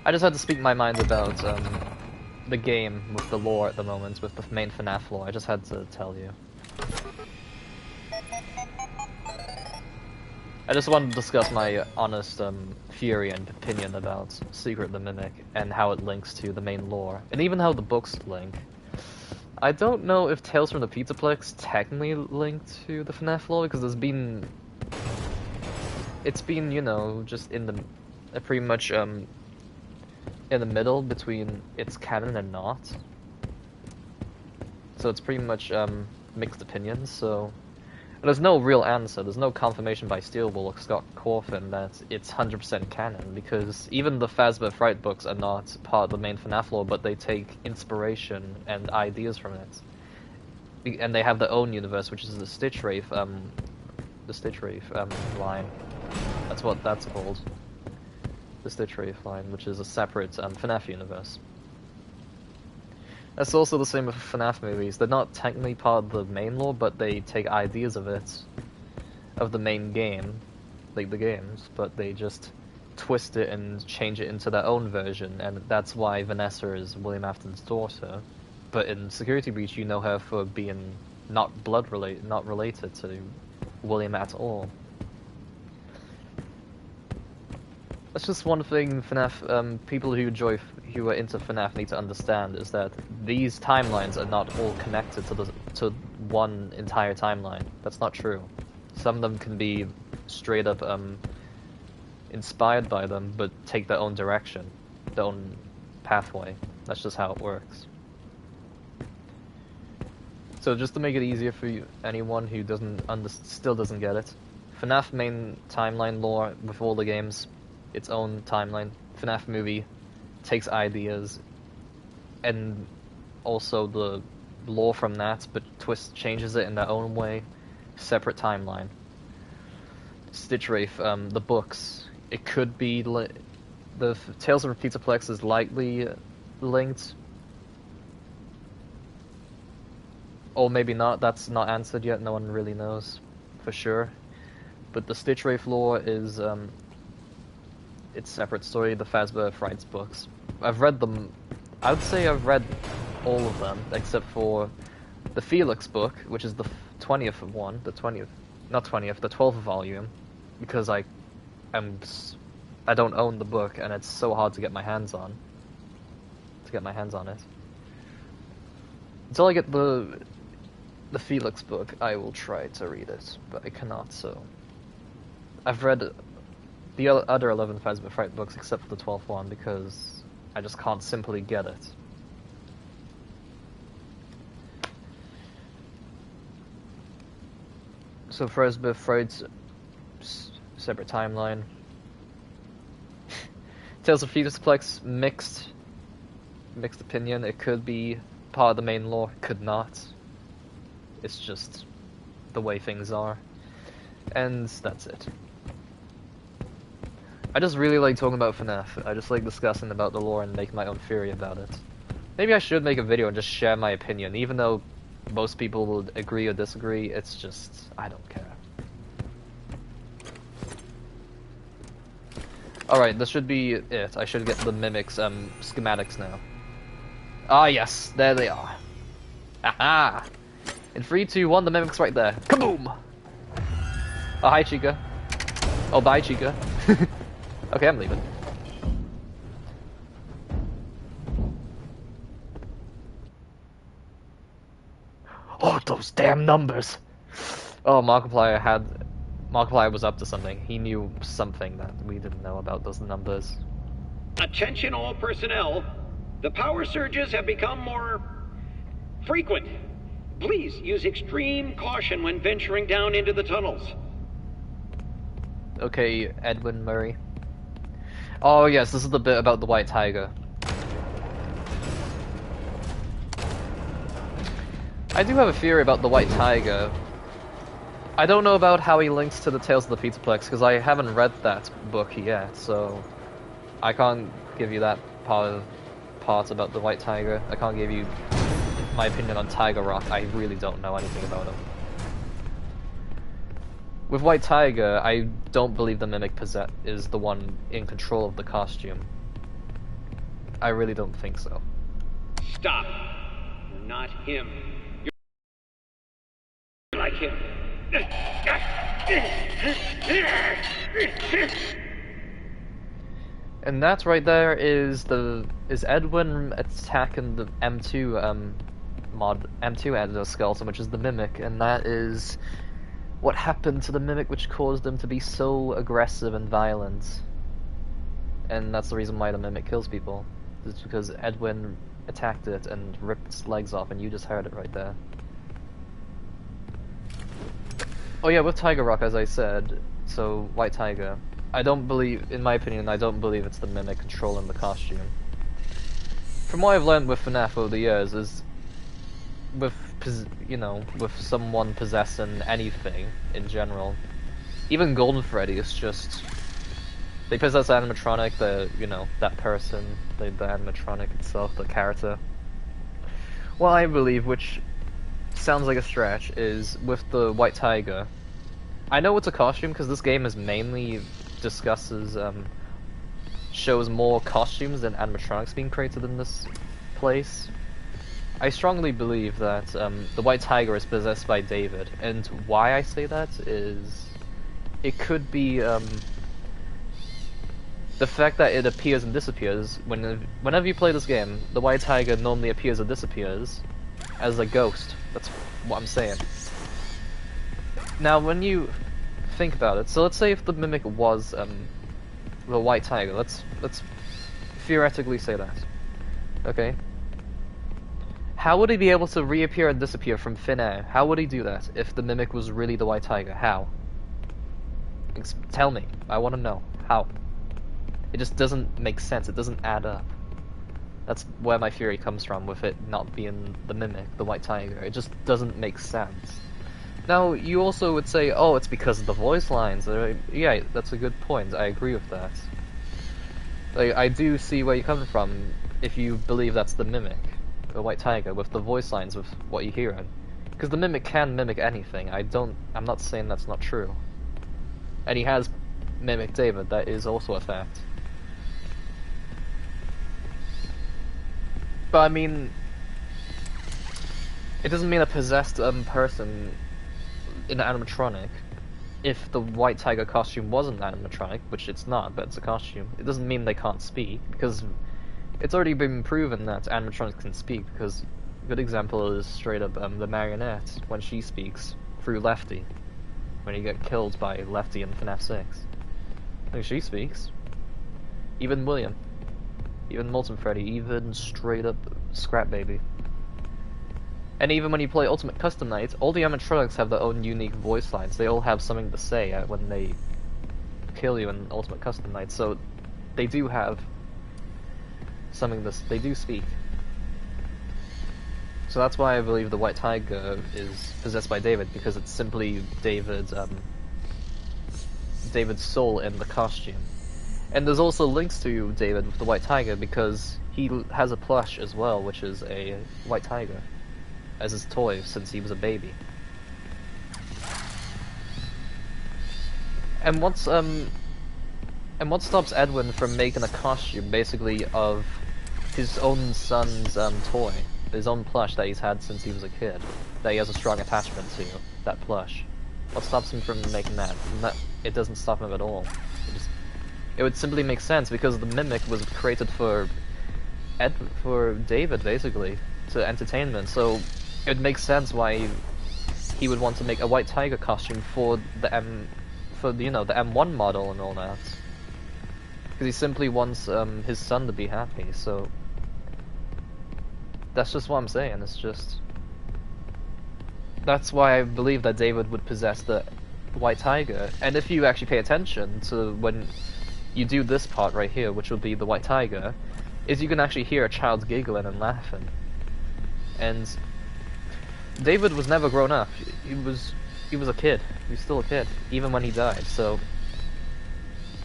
had to speak my mind about the game with the lore at the moment, with the main FNAF lore. I just had to tell you. I just wanted to discuss my honest theory and opinion about Secret the Mimic, and how it links to the main lore, and even how the books link. I don't know if Tales from the Pizzaplex technically linked to the Fnaf lore, because it's been, you know, just in the, pretty much, in the middle between it's canon and not. So it's pretty much, mixed opinions, so... There's no real answer, there's no confirmation by Steelwool or Scott Cawthon that it's 100% canon, because even the Fazbear Fright books are not part of the main FNAF lore, but they take inspiration and ideas from it. And they have their own universe, which is the Stitch Wraith line. That's what that's called. The Stitch Wraith line, which is a separate FNAF universe. That's also the same with FNAF movies. They're not technically part of the main lore, but they take ideas of it, of the main game, like the games, but they just twist it and change it into their own version, and that's why Vanessa is William Afton's daughter. But in Security Breach, you know her for being not related to William at all. That's just one thing FNAF, people who are into FNAF need to understand, is that these timelines are not all connected to one entire timeline. That's not true. Some of them can be straight up inspired by them, but take their own direction, their own pathway. That's just how it works. So just to make it easier for anyone who still doesn't get it, FNAF main timeline lore with all the games, its own timeline. FNAF movie takes ideas and also the lore from that, but changes it in their own way. Separate timeline. Stitch Wraith, the books. It could be the Tales of Pizzaplex is likely linked, or maybe not. That's not answered yet. No one really knows for sure. But the Stitch Wraith lore is it's separate story. The Fazbear Frights books. I've read them. I would say I've read all of them except for the Felix book, which is the 20th one. The 12th volume, because I don't own the book and it's so hard to get my hands on. It. Until I get the Felix book, I will try to read it, but I cannot. So I've read the other 11 Fazbear Fright books except for the 12th one because I just can't simply get it. So Fazbear Fright's separate timeline. Tales of Pizzaplex, mixed opinion. It could be part of the main lore, could not. It's just the way things are. And that's it. I just really like talking about FNAF. I just like discussing about the lore and making my own theory about it. Maybe I should make a video and just share my opinion, even though most people will agree or disagree. It's just, I don't care. Alright, this should be it. I should get the Mimics schematics now. Ah yes, there they are. Aha! In 3, 2, 1, the Mimic's right there. Kaboom! Oh, hi Chica. Oh, bye Chica. Okay, I'm leaving. Oh, those damn numbers! Oh, Markiplier was up to something. He knew something that we didn't know about those numbers. Attention all personnel. The power surges have become more frequent. Please use extreme caution when venturing down into the tunnels. Okay, Edwin Murray. Oh yes, this is the bit about the White Tiger. I do have a theory about the White Tiger. I don't know about how he links to the Tales of the Pizzaplex, because I haven't read that book yet, so I can't give you that part about the White Tiger. I can't give you my opinion on Tiger Rock. I really don't know anything about him. With White Tiger, I don't believe the Mimic is the one in control of the costume. I really don't think so. Stop. You're not him. You're like him. And that right there is Edwin attacking the M2 mod M2 added a skeleton, which is the Mimic, and that is what happened to the Mimic which caused them to be so aggressive and violent. And that's the reason why the Mimic kills people. It's because Edwin attacked it and ripped its legs off, and you just heard it right there. Oh yeah, with Tiger Rock, as I said, so White Tiger, I don't believe, in my opinion, I don't believe it's the Mimic controlling the costume. From what I've learned with Fnaf over the years is, with, you know, with someone possessing anything in general, even Golden Freddy is just, they possess animatronic, the, you know, that person, the animatronic itself, the character. What I believe, which sounds like a stretch, is with the White Tiger. I know it's a costume because this game is mainly discusses, shows more costumes than animatronics being created in this place. I strongly believe that the White Tiger is possessed by David, and why I say that is it could be the fact that it appears and disappears. Whenever you play this game, the White Tiger normally appears and disappears as a ghost. That's what I'm saying. Now, when you think about it, so let's say if the Mimic was the White Tiger, let's theoretically say that. Okay. How would he be able to reappear and disappear from thin air? How would he do that if the Mimic was really the White Tiger? How? Tell me. I want to know. How? It just doesn't make sense. It doesn't add up. That's where my theory comes from, with it not being the Mimic, the White Tiger. It just doesn't make sense. Now, you also would say, oh, it's because of the voice lines. Yeah, that's a good point. I agree with that. Like, I do see where you're coming from if you believe that's the Mimic, the White Tiger, with the voice lines, with what you're hearing. Because the Mimic can mimic anything. I'm not saying that's not true. And he has mimicked David, that is also a fact. But I mean, it doesn't mean a possessed person in an animatronic, if the White Tiger costume wasn't animatronic, which it's not, but it's a costume, it doesn't mean they can't speak, because it's already been proven that animatronics can speak, because a good example is straight up the Marionette, when she speaks through Lefty, when you get killed by Lefty in FNAF 6. I think she speaks. Even William. Even Molten Freddy, even straight up Scrap Baby. And even when you play Ultimate Custom Night, all the animatronics have their own unique voice lines. They all have something to say when they kill you in Ultimate Custom Night, so they do have something they do speak. So that's why I believe the White Tiger is possessed by David, because it's simply David's soul in the costume. And there's also links to David with the White Tiger, because he has a plush as well, which is a White Tiger, as his toy since he was a baby. And what stops Edwin from making a costume, basically, of his own son's toy, his own plush that he's had since he was a kid, that he has a strong attachment to, that plush? What stops him from making that? It doesn't stop him at all. It would simply make sense, because the Mimic was created for David, basically, to entertainment, so it would make sense why he would want to make a White Tiger costume for the the M1 model and all that. Because he simply wants his son to be happy, so that's just what I'm saying. It's just, that's why I believe that David would possess the White Tiger. And if you actually pay attention to when you do this part right here, which will be the White Tiger, is you can actually hear a child giggling and laughing. And David was never grown up. He was a kid. He was still a kid, even when he died. So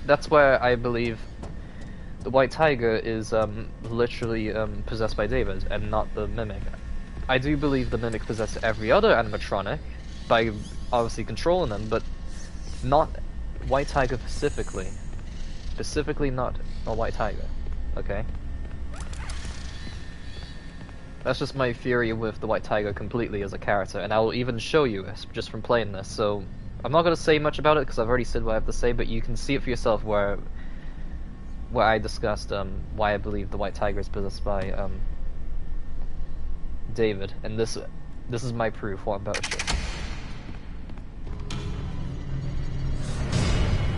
that's where I believe the White Tiger is literally possessed by David, and not the Mimic. I do believe the Mimic possesses every other animatronic by obviously controlling them, but not White Tiger specifically. Specifically not a White Tiger, okay? That's just my theory with the White Tiger completely as a character, and I will even show you this just from playing this, so I'm not going to say much about it because I've already said what I have to say, but you can see it for yourself where I discussed why I believe the White Tiger is possessed by David, and this is my proof. What about shit?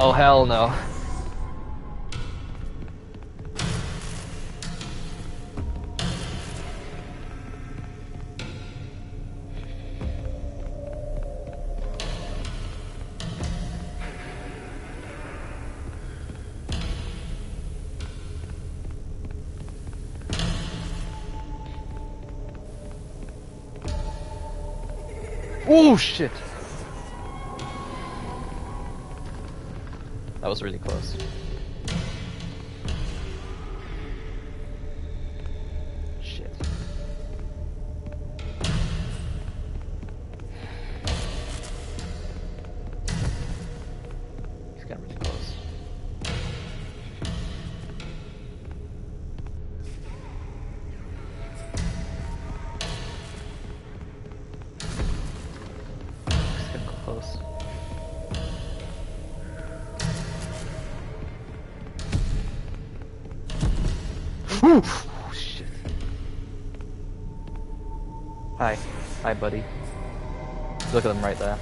Oh hell no. Oh shit! That was really close. Shit. He's getting really close. He's getting close. Oh, shit. Hi. Hi, buddy. Look at him right there.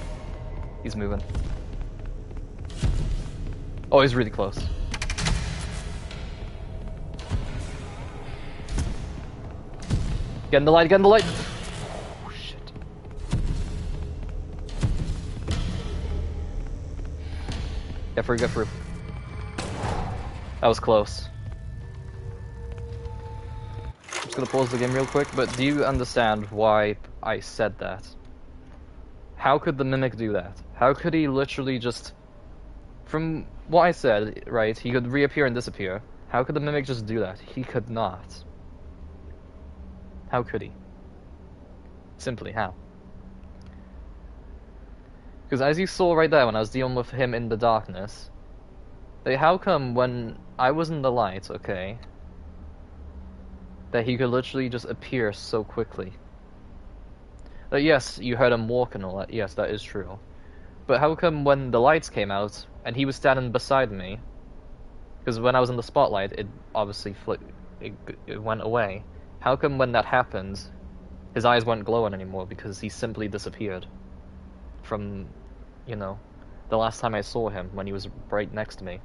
He's moving. Oh, he's really close. Get in the light, get in the light! Oh, shit. Get through, get through. That was close. I'm just gonna pause the game real quick, but do you understand why I said that? How could the Mimic do that? How could he literally just... From what I said, right, he could reappear and disappear. How could the Mimic just do that? He could not. How could he? Simply, how? Because as you saw right there when I was dealing with him in the darkness, how come when I was in the light, okay, that he could literally just appear so quickly? Yes, you heard him walk and all that, yes, that is true. But how come when the lights came out, and he was standing beside me, because when I was in the spotlight, it obviously it went away. How come when that happened, his eyes weren't glowing anymore, because he simply disappeared from, you know, the last time I saw him, when he was right next to me.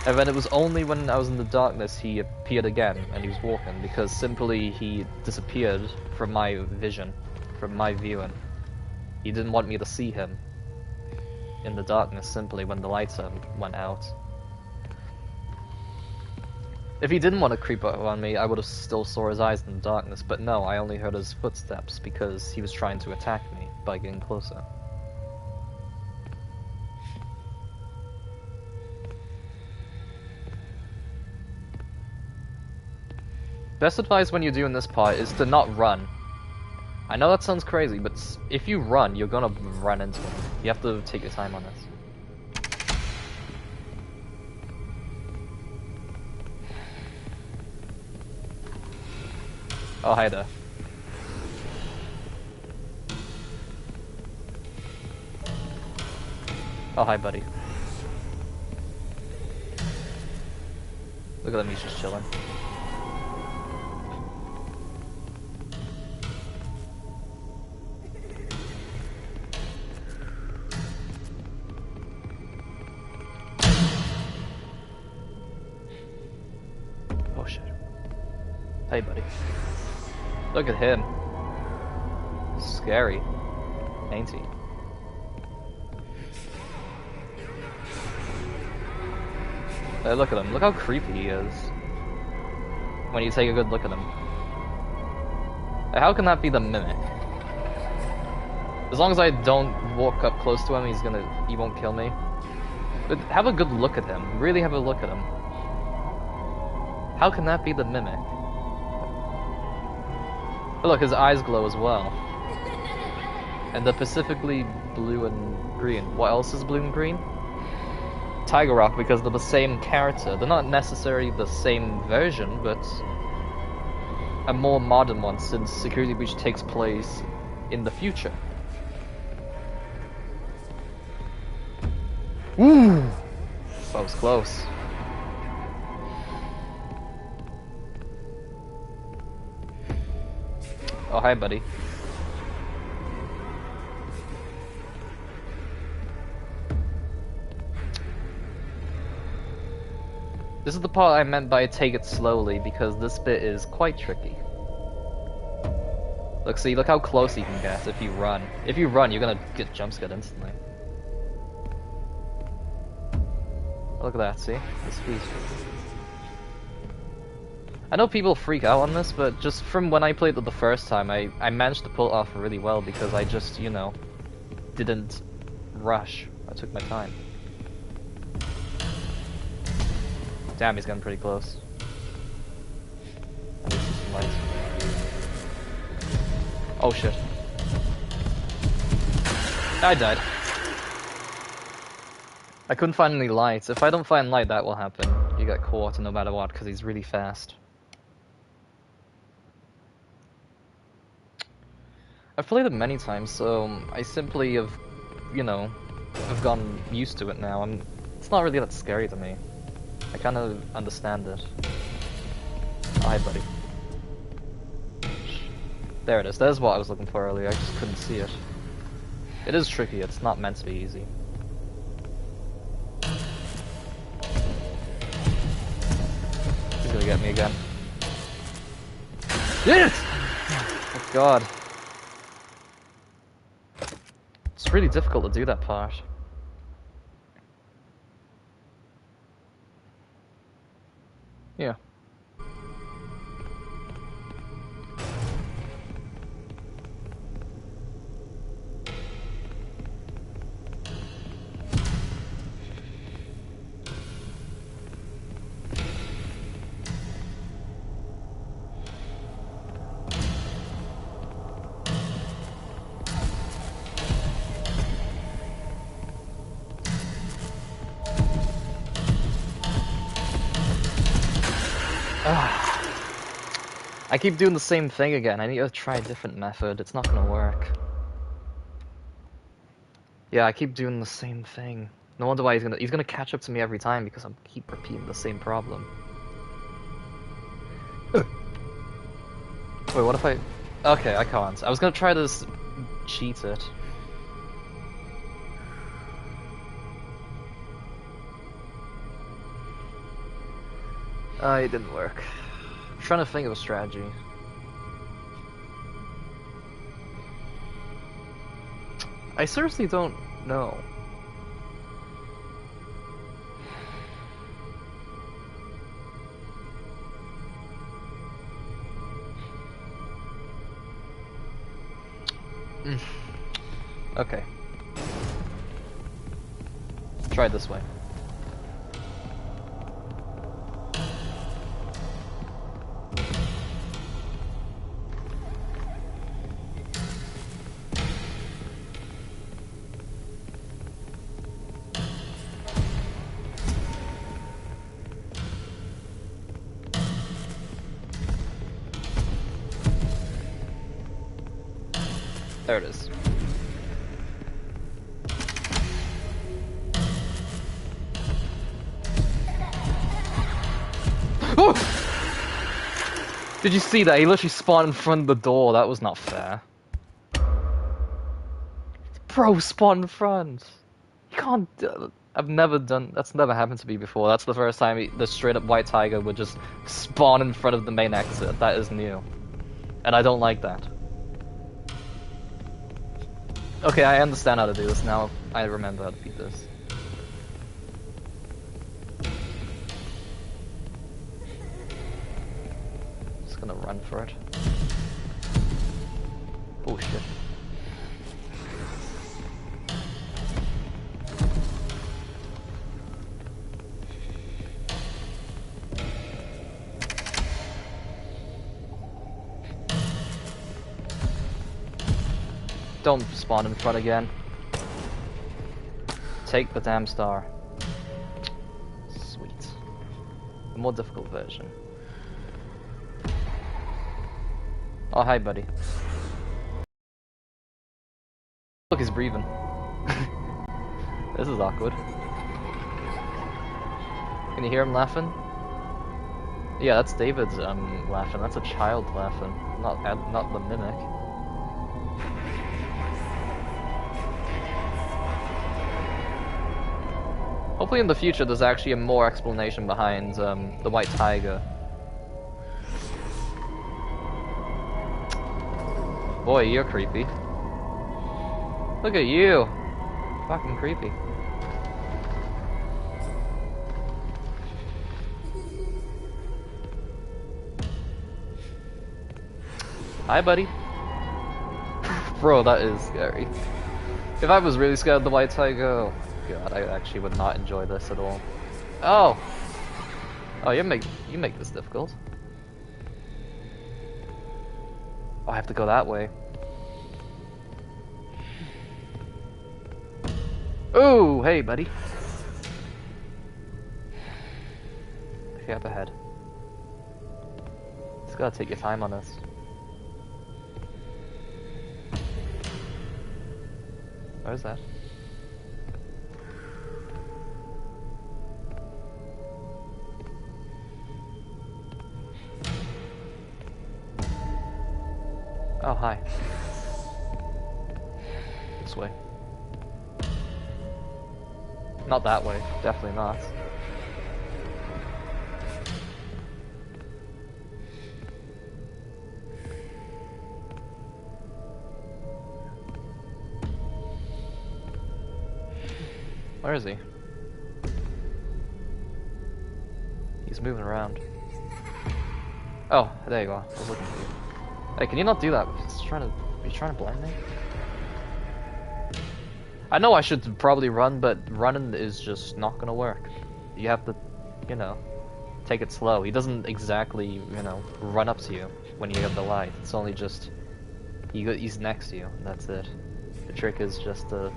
And then it was only when I was in the darkness he appeared again, and he was walking, because simply he disappeared from my vision, from my viewing. He didn't want me to see him in the darkness, simply when the lights went out. If he didn't want to creep up on me, I would have still saw his eyes in the darkness, but no, I only heard his footsteps because he was trying to attack me by getting closer. Best advice when you're doing this part is to not run. I know that sounds crazy, but if you run, you're gonna run into him. You have to take your time on this. Oh, hi there. Oh, hi, buddy. Look at him, he's just chilling. Oh, shit. Hey, buddy. Look at him. Scary, ain't he? Hey, look at him. Look how creepy he is. When you take a good look at him. How can that be the Mimic? As long as I don't walk up close to him, he won't kill me. But have a good look at him. Really have a look at him. How can that be the Mimic? Oh, look, his eyes glow as well. And they're specifically blue and green. What else is blue and green? Tiger Rock, because they're the same character. They're not necessarily the same version, but a more modern one, since Security Breach takes place in the future. Ooh! That was close. Oh, hi, buddy. This is the part I meant by take it slowly, because this bit is quite tricky. Look, see, look how close you can get if you run. If you run, you're gonna get jumpscared instantly. Look at that, see? The speed. I know people freak out on this, but just from when I played it the first time, I managed to pull it off really well because I just, you know, didn't rush. I took my time. Damn, he's getting pretty close. I need to see some lights. Oh shit. I died. I couldn't find any lights. If I don't find light, that will happen. You get caught no matter what, because he's really fast. I've played it many times, so I simply have, you know, have gotten used to it now, and it's not really that scary to me. I kind of understand it. Oh, hi, buddy. There it is. There's what I was looking for earlier. I just couldn't see it. It is tricky. It's not meant to be easy. He's gonna get me again. Yes! Oh god. It's really difficult to do that part. Yeah. I keep doing the same thing again. I need to try a different method. It's not gonna work. Yeah, I keep doing the same thing. No wonder why he's gonna catch up to me every time because I keep repeating the same problem. Wait, what if I... Okay, I can't. I was gonna try to cheat it. It didn't work. I'm trying to think of a strategy. I seriously don't know. Okay. Try it this way. There it is. Oh! Did you see that? He literally spawned in front of the door. That was not fair. Bro, spawned in front. You can't... I've never done... That's never happened to me before. That's the first time the straight up white tiger would just spawn in front of the main exit. That is new. And I don't like that. Okay, I understand how to do this now. I remember how to beat this. Just gonna run for it. Oh shit. Don't spawn in front again. Take the damn star. Sweet. The more difficult version. Oh, hi, buddy. Look, he's breathing. This is awkward. Can you hear him laughing? Yeah, that's David's laughing. That's a child laughing, not the mimic. Hopefully in the future there's actually a more explanation behind the white tiger. Boy, you're creepy. Look at you! Fucking creepy. Hi, buddy. Bro, that is scary. If I was really scared of the white tiger, oh god, I actually would not enjoy this at all. Oh! Oh, you make this difficult. Oh, I have to go that way. Ooh, hey, buddy. Okay, up ahead. Just gotta take your time on this. Where's that? Oh, hi. This way. Not that way, definitely not. Where is he? He's moving around. Oh, there you are. I was looking for you. Hey, can you not do that? Are you trying to blind me? I know I should probably run, but running is just not gonna work. You have to, you know, take it slow. He doesn't exactly, you know, run up to you when you have the light. It's only just, he's next to you, and that's it. The trick is just to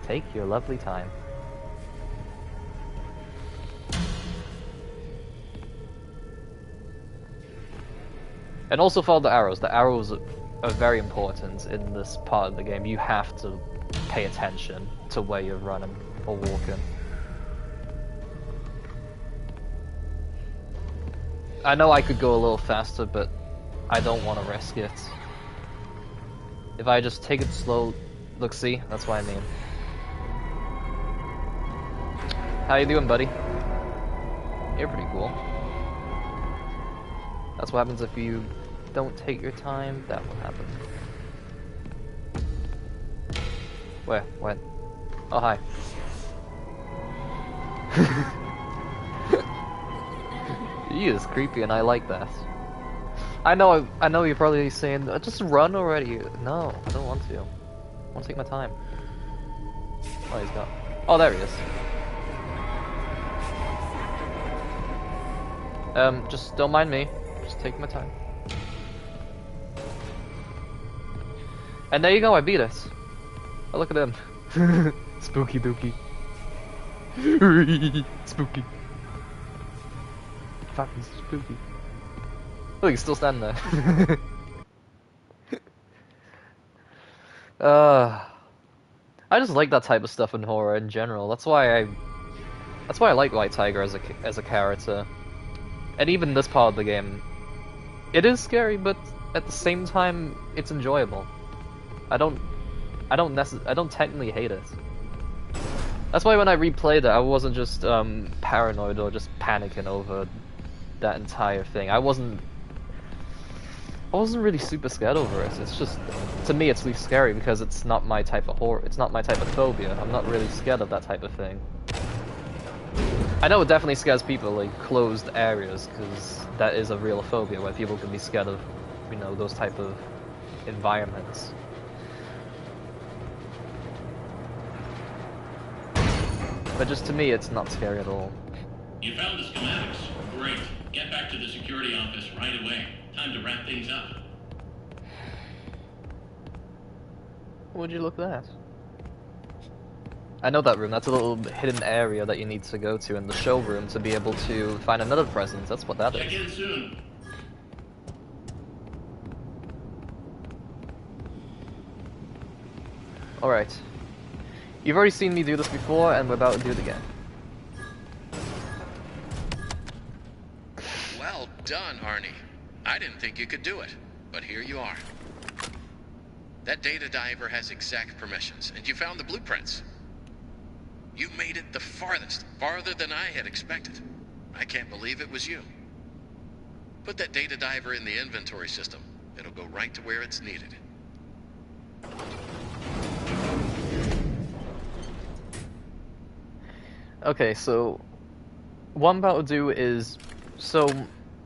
take your lovely time. And also follow the arrows. The arrows are very important in this part of the game. You have to pay attention to where you're running or walking. I know I could go a little faster, but I don't want to risk it. If I just take it slow, look, see? That's what I mean. How you doing, buddy? You're pretty cool. That's what happens if you don't take your time. That will happen. Where? When? Oh, hi. He is creepy, and I like that. I know you're probably saying, just run already. No, I don't want to. I want to take my time. Oh, he's got... Oh, there he is. Just don't mind me. Just take my time. And there you go, I beat it. Oh, look at him. Spooky dooky. Spooky. Fucking spooky. Look, he's still standing there. I just like that type of stuff in horror in general. That's why I like White Tiger as a character. And even this part of the game, it is scary, but at the same time, it's enjoyable. I don't technically hate it. That's why when I replayed it, I wasn't just paranoid or just panicking over that entire thing. I wasn't really super scared over it. It's just, to me, it's least scary because it's not my type of horror. It's not my type of phobia. I'm not really scared of that type of thing. I know it definitely scares people, like closed areas, because that is a real phobia where people can be scared of, you know, those type of environments. But just to me, it's not scary at all. You found the schematics. Great. Get back to the security office right away. Time to wrap things up. Would you look at that? I know that room. That's a little hidden area that you need to go to in the showroom to be able to find another present. That's what that is. Check in soon. Alright. You've already seen me do this before, and we're about to do it again. Well done, Arnie. I didn't think you could do it, but here you are. That data diver has exact permissions, and you found the blueprints. You made it the farthest, farther than I had expected. I can't believe it was you. Put that data diver in the inventory system. It'll go right to where it's needed. Okay, so what I'm about to do is, so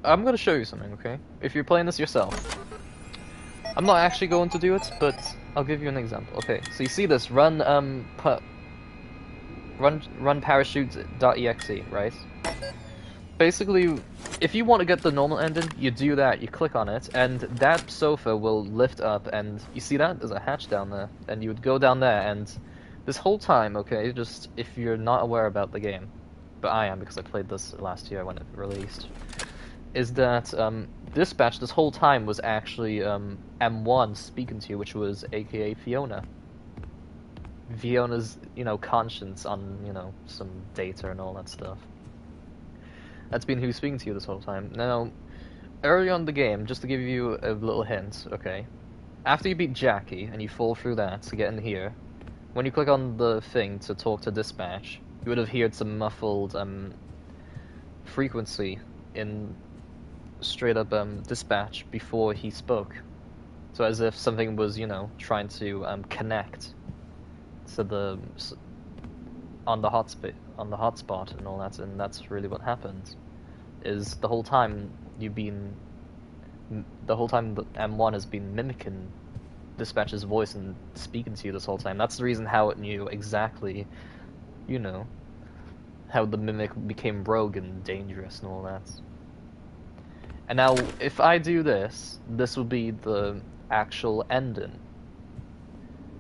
I'm gonna show you something, okay? If you're playing this yourself, I'm not actually going to do it, but I'll give you an example. Okay, so you see this run parachute.exe, right? Basically, if you want to get the normal ending, you do that, you click on it, and that sofa will lift up, and you see that? There's a hatch down there, and you would go down there, and this whole time, okay, just if you're not aware about the game, but I am because I played this last year when it released, is that Dispatch this whole time was actually M1 speaking to you, which was aka Fiona. Fiona's, you know, conscience on, you know, some data and all that stuff. That's been who's speaking to you this whole time. Now, early on in the game, just to give you a little hint, okay, after you beat Jackie and you fall through that to get in here, when you click on the thing to talk to Dispatch, you would have heard some muffled frequency in straight up Dispatch before he spoke. So as if something was, you know, trying to connect to the on the hotspot and all that, and that's really what happened. Is the whole time the M1 has been mimicking Dispatch's voice and speaking to you this whole time. That's the reason how it knew exactly, you know, how the mimic became rogue and dangerous and all that. And now, if I do this, this will be the actual ending.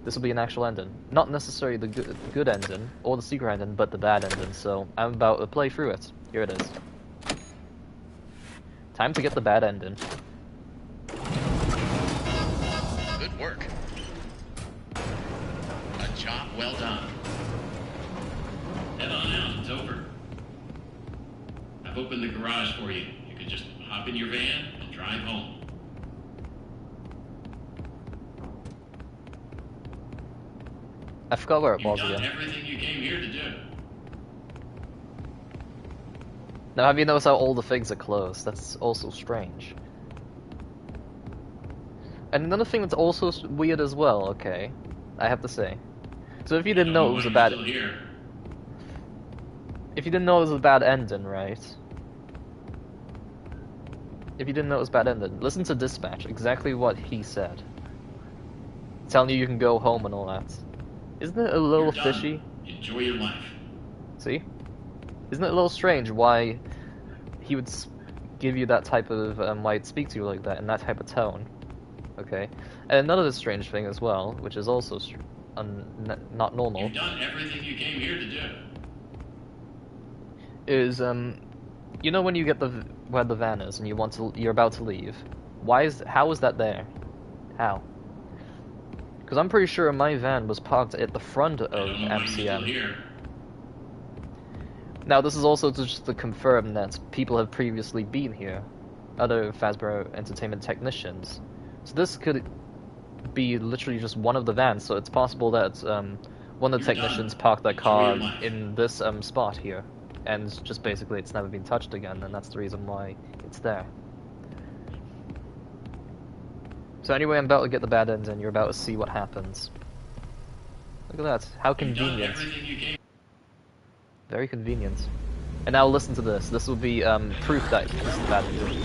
This will be an actual ending. Not necessarily the good ending, or the secret ending, but the bad ending, so I'm about to play through it. Here it is. Time to get the bad ending. Good work. A job well done. Head on out, it's over. I've opened the garage for you. You can just hop in your van and drive home. I forgot where it was You've done again. everything you came here to do. Now, have you noticed how all the things are closed? That's also strange. And another thing that's also weird as well, okay, I have to say. So if you didn't know it was a bad... Still here. If you didn't know it was a bad ending, right? If you didn't know it was a bad ending, listen to Dispatch, exactly what he said. Telling you can go home and all that. Isn't it a little You're done. fishy? Enjoy your life. See? Isn't it a little strange why he would give you that type of, why he'd speak to you like that, in that type of tone? Okay? And another strange thing as well, which is also not normal, You've done everything you came here to do. is, you know when you get where the van is and you're about to leave, how is that there? How? Because I'm pretty sure my van was parked at the front of I don't know why you're still MCM. here. Now, this is also just to confirm that people have previously been here, other Fazbear Entertainment technicians. So this could be literally just one of the vans, so it's possible that one of the You're technicians done. parked their Enjoy car your life. in this spot here, and just basically it's never been touched again, and that's the reason why it's there. So anyway, I'm about to get the bad end, and you're about to see what happens. Look at that, how You've done convenient. everything you came. Very convenient. And now listen to this. This will be proof that this is the bad ending.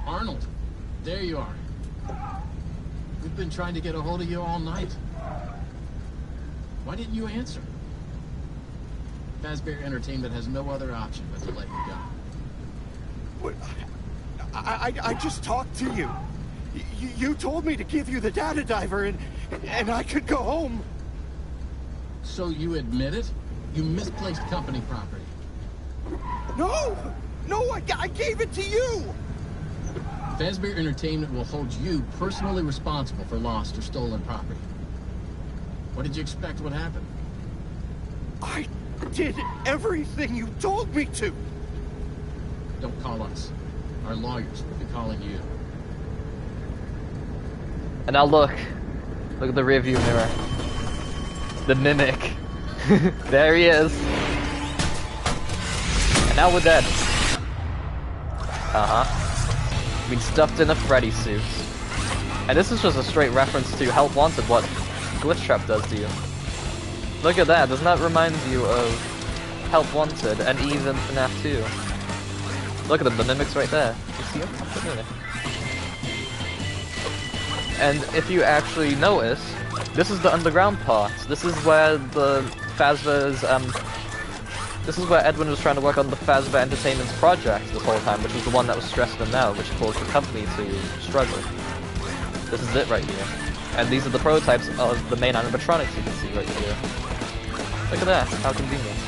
Arnold, there you are. We've been trying to get a hold of you all night. Why didn't you answer? Fazbear Entertainment has no other option but to let you go. What? I just talked to you. You told me to give you the data diver and I could go home. So you admit it? You misplaced company property. No, I gave it to you. Fazbear Entertainment will hold you personally responsible for lost or stolen property. What did you expect would happen? did everything you told me to. Don't call us. Our lawyers will be calling you. And now look. Look at the rearview mirror. The mimic. There he is. And now we're dead. Uh-huh. Been stuffed in a Freddy suit. And this is just a straight reference to Help Wanted, what Glitch Trap does to you. Look at that, doesn't that remind you of Help Wanted and even Fnaf 2? Look at them, the mimics right there. You see them? The mimic. And if you actually notice, this is the underground part. This is where the Fazbear's, this is where Edwin was trying to work on the Fazbear Entertainment's project this whole time, which was the one that was stressing him out, which caused the company to struggle. This is it right here. And these are the prototypes of the main animatronics you can see right here. Look at that, how convenient.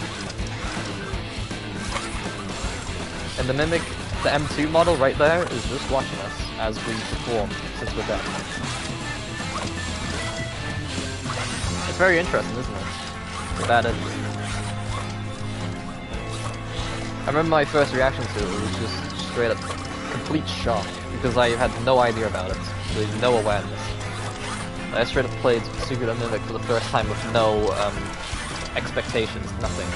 And the Mimic, the M2 model right there, is just watching us as we perform, since we're dead. It's very interesting, isn't it? That is. I remember my first reaction to it was just straight up complete shock, because I had no idea about it, with no awareness. I straight up played Secret of Mimic for the first time with no expectations, nothing.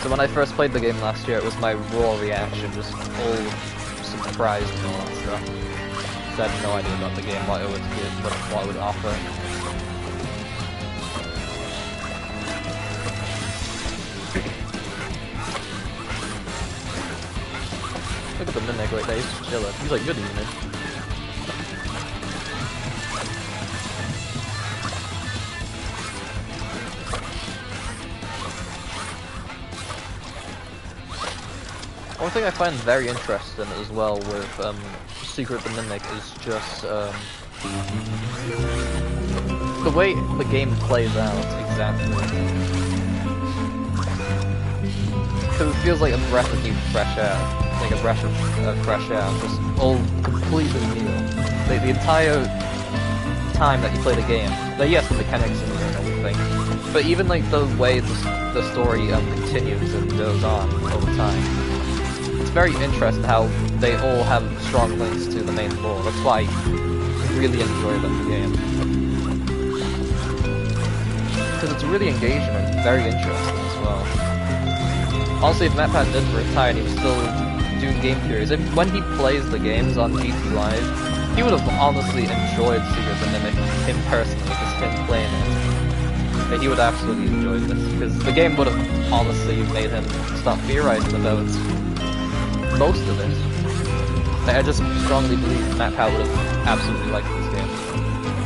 So when I first played the game last year, it was my raw reaction, just all surprised and all that stuff. So I had no idea about the game, what it would give, what it would offer. Look at the Mimic right there, he's just chilling. He's like, good evening. One thing I find very interesting as well with Secret of the Mimic is just the way the game plays out, exactly. Because it feels like a breath of new fresh air. Like a breath of fresh air, just all completely new. The entire time that you play the game, yes, the mechanics and everything, but even like the way the story continues and goes on over time. It's very interesting how they all have strong links to the main lore. That's why I really enjoy the game. Because it's really engaging and very interesting as well. Honestly, if MatPat didn't retire and he was still doing game theories, when he plays the games on GT Live, he would have honestly enjoyed Secret of the Mimic, him personally, just him playing it. But he would absolutely enjoy this, because the game would have honestly made him stop theorizing about most of it. Like, I just strongly believe MatPat would have absolutely liked this game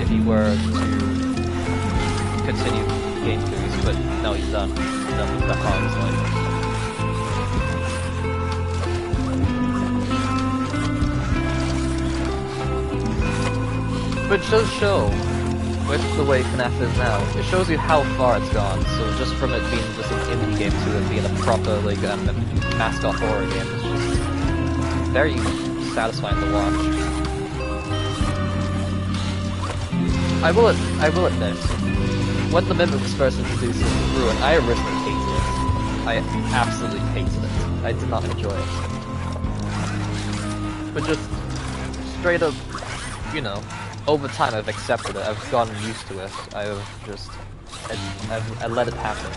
if he were to continue game theories, but no, he's done. He's done with that part of his life. But it does show, with the way Fnaf is now, it shows you how far it's gone. So just from it being just an indie game to it being a proper, like, mascot horror game, it's just very satisfying to watch. I will admit, when the Mimic was first introduced in Ruin, I originally hated it. I absolutely hated it. I did not enjoy it. But just straight up, you know, over time I've accepted it, I've gotten used to it, I let it happen,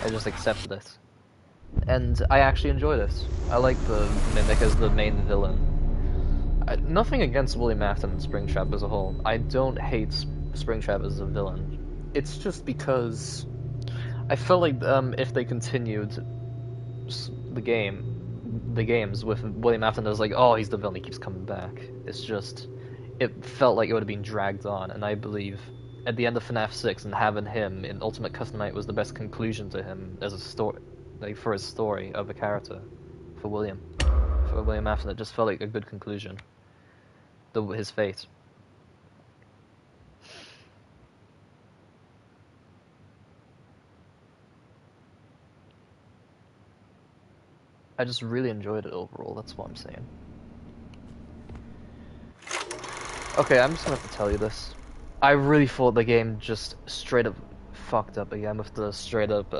I just accepted it. And I actually enjoyed it. I like the Mimic as the main villain. Nothing against William Afton and Springtrap as a whole. I don't hate Springtrap as a villain. It's just because I felt like if they continued the games with William Afton as like, oh, he's the villain, he keeps coming back. It's just, it felt like it would have been dragged on, and I believe at the end of FNAF 6 and having him in Ultimate Custom Night was the best conclusion to him as a story, like for his story of a character, for William Afton. It just felt like a good conclusion to his fate. I just really enjoyed it overall, that's what I'm saying. Okay, I'm just gonna have to tell you this. I really thought the game just straight up fucked up again with the straight up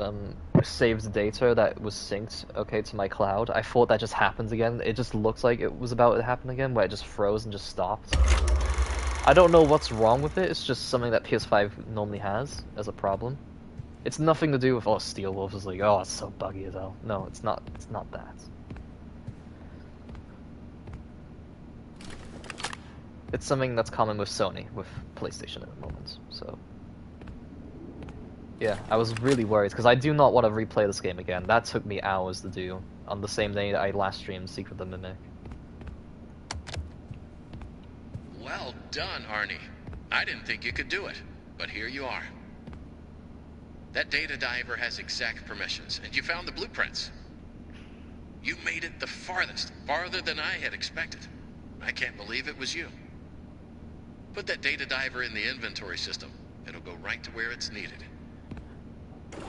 saved data that was synced, okay, to my cloud. I thought that just happened again. It just looks like it was about to happen again, where it just froze and just stopped. I don't know what's wrong with it. It's just something that PS5 normally has as a problem. It's nothing to do with, oh, Steel Wolf is like, oh, it's so buggy as hell. No, it's not. It's not that. It's something that's common with Sony, with PlayStation at the moment, so... Yeah, I was really worried, because I do not want to replay this game again. That took me hours to do, on the same day that I last streamed Secret of the Mimic. Well done, Arnie. I didn't think you could do it, but here you are. That data diver has exact permissions, and you found the blueprints. You made it the farthest, farther than I had expected. I can't believe it was you. Put that data diver in the inventory system. It'll go right to where it's needed.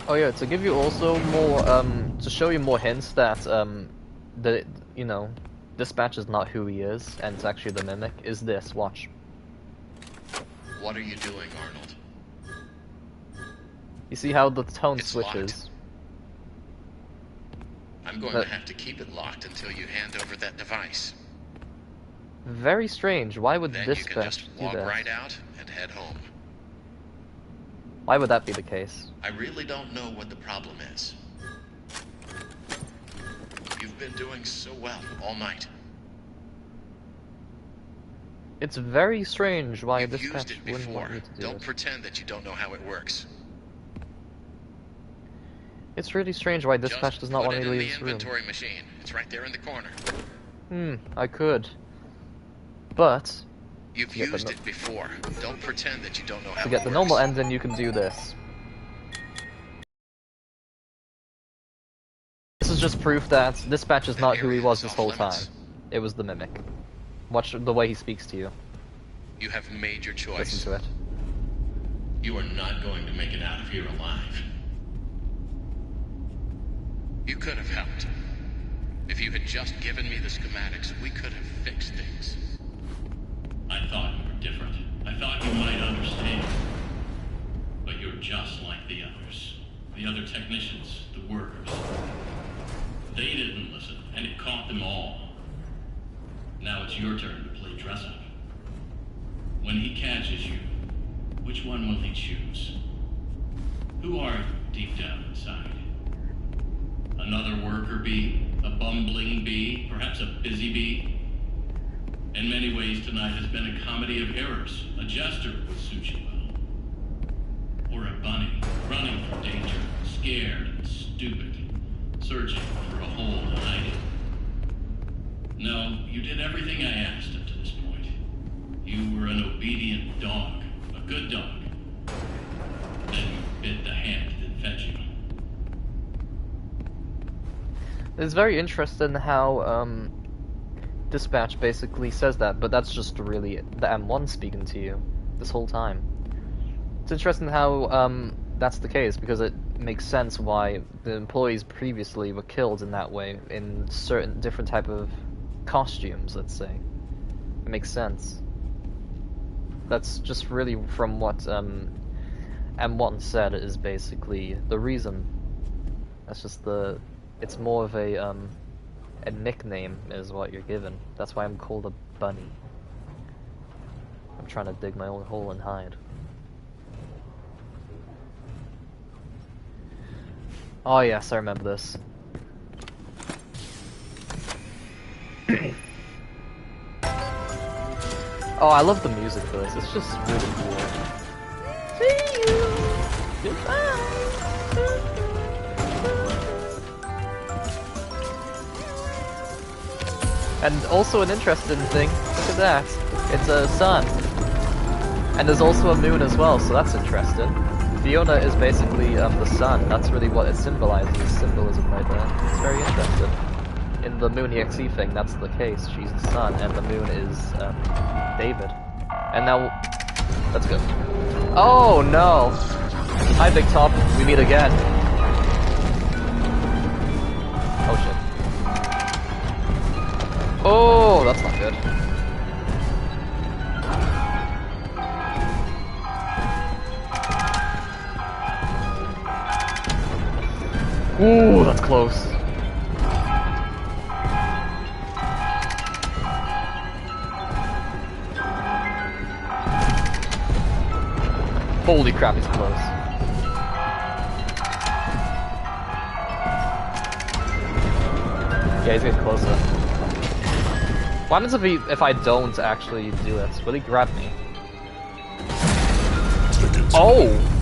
Oh yeah, to give you also more, to show you more hints that, you know, Dispatch is not who he is, and it's actually the Mimic, is this, watch. What are you doing, Arnold? You see how the tone It's switches? locked. I'm going to have to keep it locked until you hand over that device. Very strange, why would Then you can Dispatch just do walk that? right out and head home. Why would that be the case? I really don't know what the problem is. You've been doing so well all night. It's very strange why You've Dispatch used it wouldn't before. want me to do Don't it. pretend that you don't know how it works. It's really strange why Dispatch Just does not put want me it to in leave the this room. inventory machine. It's right there in the corner. I could. But, You've to get used the, it before. Don't pretend that you don't know how to it get the works. normal ending, you can do this. This is just proof that Dispatch is not who he was this whole time. It was the Mimic. Watch the way he speaks to you. You have made your choice. Listen to it. You are not going to make it out of here alive. You could have helped. If you had just given me the schematics, we could have fixed things. I thought you were different. I thought you might understand. But you're just like the others. The other technicians, the workers. They didn't listen, and it caught them all. Now it's your turn to play dress up. When he catches you, which one will he choose? Who are you deep down inside? Another worker bee? A bumbling bee? Perhaps a busy bee? In many ways, tonight has been a comedy of errors. A jester would suit you well. Or a bunny, running from danger, scared and stupid, searching for a hole to hide in. No, you did everything I asked up to this point. You were an obedient dog, a good dog. Then you bit the hand that fed you. It's very interesting how, Dispatch basically says that, but that's just really the M1 speaking to you this whole time. It's interesting how, that's the case, because it makes sense why the employees previously were killed in that way, in certain different type of costumes, let's say. It makes sense. That's just really from what, M1 said is basically the reason. That's just the... It's more of a nickname is what you're given. That's why I'm called a bunny. I'm trying to dig my own hole and hide. Oh yes, I remember this. Oh, I love the music for this. It's just really cool. See you. Goodbye. And also an interesting thing, look at that, it's a sun. And there's also a moon as well, so that's interesting. Fiona is basically the sun, that's really what it symbolizes, symbolism right there. It's very interesting. In the Moon EXE thing, that's the case, she's the sun, and the moon is David. And now, let's go. Oh no! Hi Big Top, we meet again. Oh shit. Oh, that's not good. Ooh, that's close. Holy crap, he's close. Yeah, he's getting closer. What happens if I don't actually do it? Will he grab me? Oh!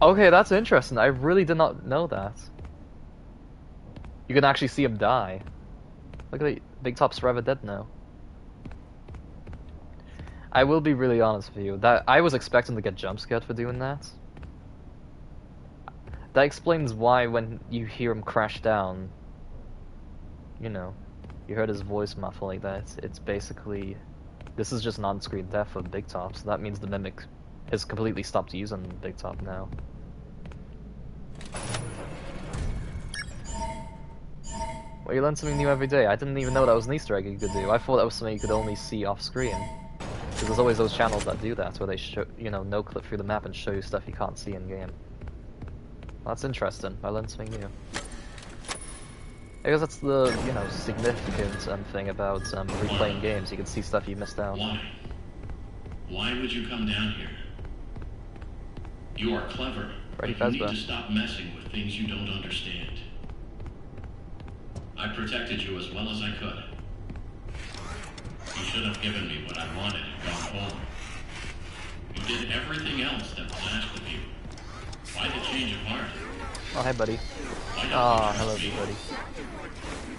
Okay, that's interesting. I really did not know that. You can actually see him die. Look at it. Big Top's forever dead now. I will be really honest with you. That I was expecting to get jump scared for doing that. That explains why when you hear him crash down, you know, you heard his voice muffle like that. It's basically, this is just an on-screen death for Big Top, so that means the Mimic has completely stopped using Big Top now. Well, you learn something new every day. I didn't even know that was an Easter egg you could do. I thought that was something you could only see off-screen. Because there's always those channels that do that, where they show, you know, no-clip through the map and show you stuff you can't see in-game. Well, that's interesting. I learned something new. I guess that's the, you know, significant thing about replaying games. You can see stuff you missed out. Why? Why would you come down here? You are clever, but you need to stop messing with things you don't understand. I protected you as well as I could. You should have given me what I wanted and gone home. You did everything else that was asked of you. Why the change of heart? Oh, hi, buddy. Ah, hello, buddy.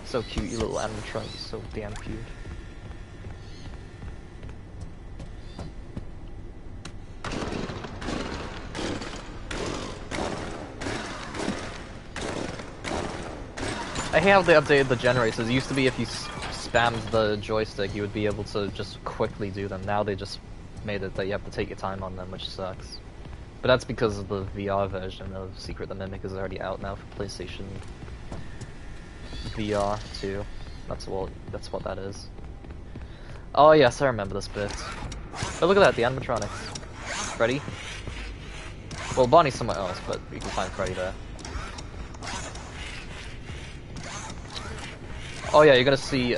So cute, you little animatronic. So damn cute. I hate how they updated the generators. It used to be if you spammed the joystick, you would be able to just quickly do them. Now they just made it that you have to take your time on them, which sucks. But that's because of the VR version of Secret the Mimic is already out now for PlayStation VR 2. That's what that is. Oh yes, I remember this bit. Oh, look at that, the animatronics. Freddy? Well, Bonnie's somewhere else, but you can find Freddy there. Oh yeah, you're gonna see,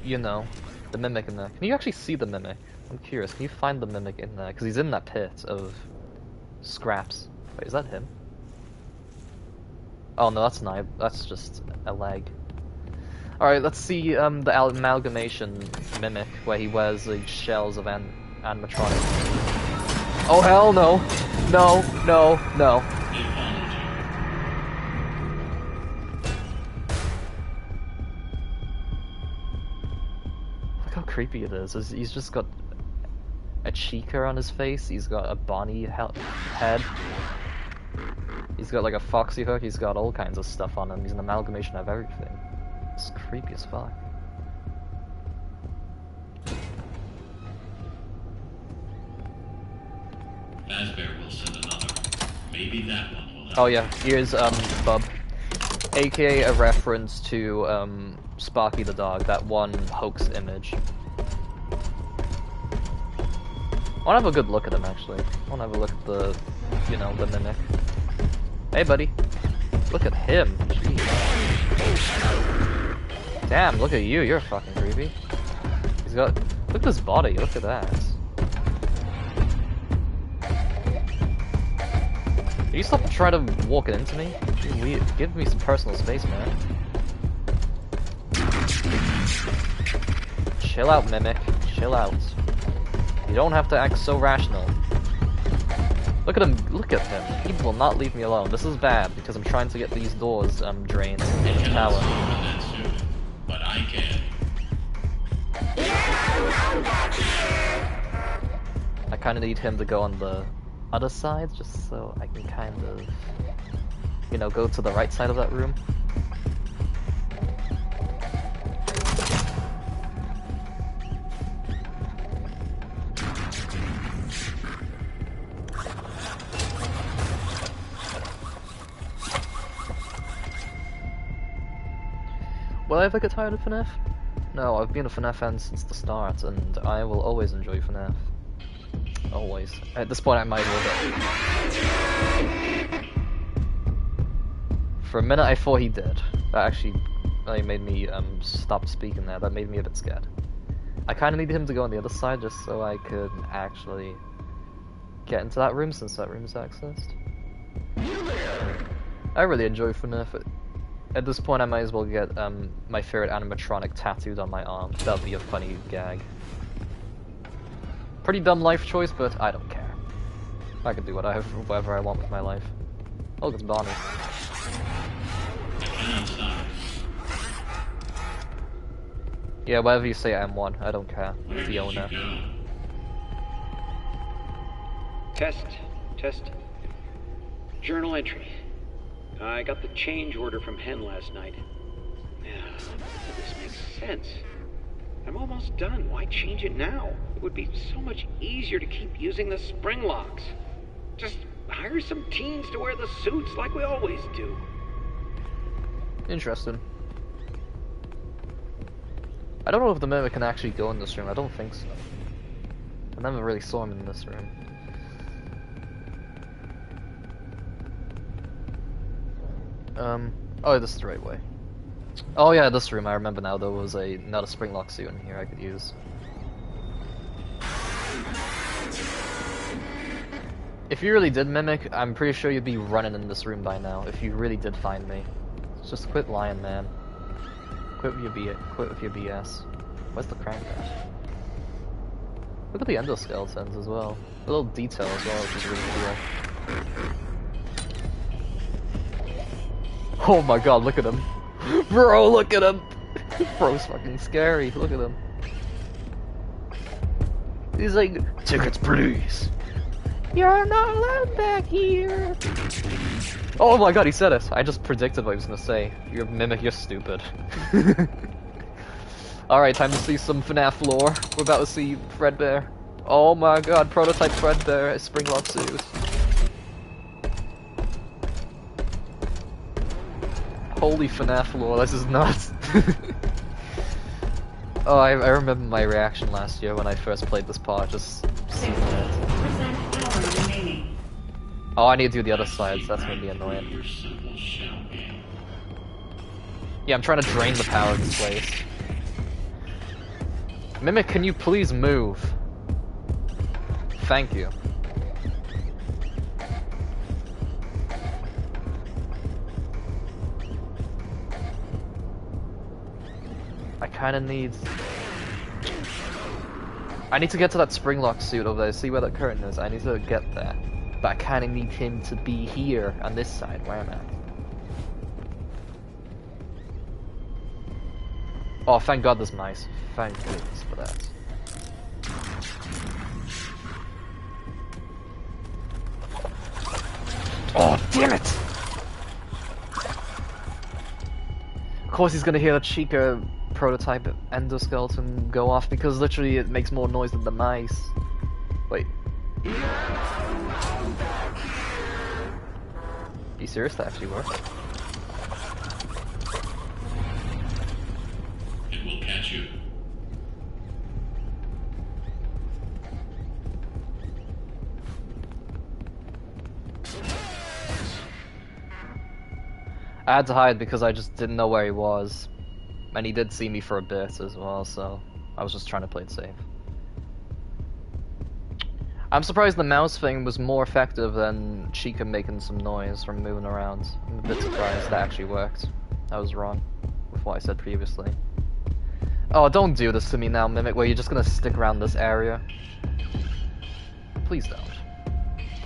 you know, the Mimic in there. Can you actually see the Mimic? I'm curious, can you find the Mimic in there? Because he's in that pit of scraps. Wait, is that him? Oh no, that's not. That's just a leg. Alright, let's see the amalgamation Mimic, where he wears the shells of animatronics. Oh hell no! No, no, no. Look how creepy it is. He's just got a Chica on his face, he's got a Bonnie head, he's got like a Foxy hook, he's got all kinds of stuff on him, he's an amalgamation of everything. It's creepy as fuck. Fazbear will send another. Maybe that one will help. Oh yeah, here's Bub. AKA a reference to Sparky the dog, that one hoax image. I wanna have a good look at him actually. I wanna have a look at the, you know, the Mimic. Hey buddy. Look at him. Jeez. Damn, look at you, you're fucking creepy. He's got, look at his body, look at that. Can you stop trying to walk into me? Give me some personal space, man. Chill out, Mimic. Chill out. You don't have to act so rational. Look at him, look at him. He will not leave me alone. This is bad, because I'm trying to get these doors, drained in the tower. But I can. I kinda need him to go on the other side, just so I can kind of, you know, go to the right side of that room. Will I ever get tired of Fnaf? No, I've been a Fnaf fan since the start, and I will always enjoy Fnaf. Always. At this point, I might as well go. For a minute, I thought he did. That actually really made me stop speaking there. That made me a bit scared. I kind of needed him to go on the other side just so I could actually get into that room, since that room is accessed. I really enjoy Fnaf. At this point, I might as well get my favorite animatronic tattooed on my arm. That would be a funny gag. Pretty dumb life choice, but I don't care. I can do whatever I want with my life. Oh, look, it's Bonnie. Yeah, whatever you say, M1. I don't care. Fiona. Test. Journal entry. I got the change order from Hen last night. Yeah, this makes sense. I'm almost done. Why change it now? It would be so much easier to keep using the spring locks. Just hire some teens to wear the suits like we always do. Interesting. I don't know if the Mimic can actually go in this room. I don't think so. I never really saw him in this room. Oh, this is the right way. Oh yeah, this room, I remember now, there was another spring lock suit in here I could use. If you really did Mimic, I'm pretty sure you'd be running in this room by now, if you really did find me. Just quit lying, man. Quit with your BS. Where's the crank at? Look at the endoskeletons as well. A little detail as well, which is really cool. Oh my god, look at him. Bro, look at him! Bro's fucking scary, look at him. He's like, tickets please. You're not allowed back here. Oh my god, he said it. I just predicted what he was gonna say. You're Mimic, you're stupid. Alright, time to see some Fnaf lore. We're about to see Fredbear. Oh my god, prototype Fredbear, Springlock suit. Holy Fnaf lore, this is nuts. Oh, I remember my reaction last year when I first played this part, just seeing it. Oh, I need to do the other sides, that's gonna be annoying. Yeah, I'm trying to drain the power of this place. Mimic, can you please move? Thank you. I kinda need... I need to get to that springlock suit over there, see where that curtain is. I need to get there. But I kinda need him to be here on this side, where I'm at. Oh, thank god there's mice. Thank goodness for that. Oh, damn it! Of course he's gonna hear the Chica prototype endoskeleton go off because literally it makes more noise than the mice. Wait. Are you serious? That actually worked? It will catch you. I had to hide because I just didn't know where he was. And he did see me for a bit as well, so I was just trying to play it safe. I'm surprised the mouse thing was more effective than Chica making some noise from moving around. I'm a bit surprised that actually worked. I was wrong with what I said previously. Oh, don't do this to me now, Mimic, where you're just gonna stick around this area. Please don't.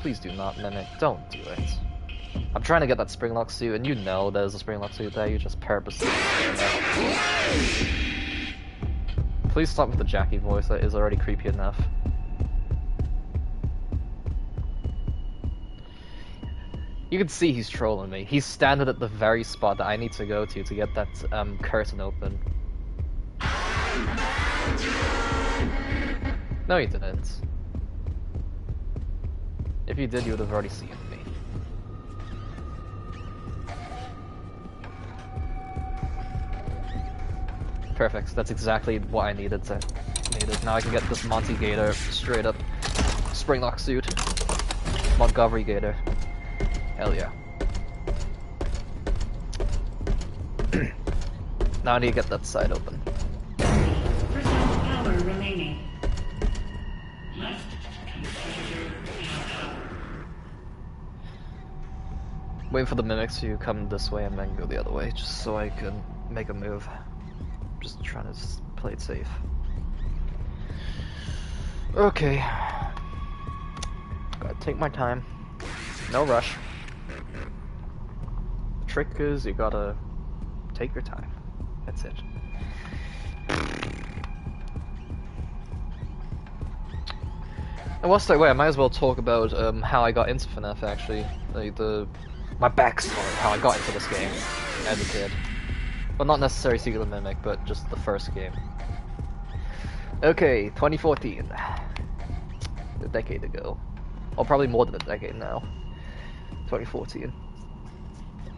Please do not, Mimic. Don't do it. I'm trying to get that springlock suit, and you know there's a springlock suit there, you just purposely... Please stop with the Jackie voice, that is already creepy enough. You can see he's trolling me. He's standing at the very spot that I need to go to get that curtain open. No, you didn't. If you did, you would have already seen me. Perfect. That's exactly what I needed. Now I can get this Monty Gator straight Springlock suit. Montgomery Gator. Hell yeah. Now I need to get that side open. 30% power remaining. Left competitor power. Wait for the mimics to come this way and then go the other way, just so I can make a move. Just trying to play it safe. Okay. Gotta take my time. No rush. The trick is you gotta take your time. That's it. And whilst I wait, I might as well talk about how I got into Fnaf actually. Like my backstory, how I got into this game as a kid. Well, not necessarily Secret of the Mimic, but just the first game. Okay, 2014. A decade ago. Or probably more than a decade now. 2014.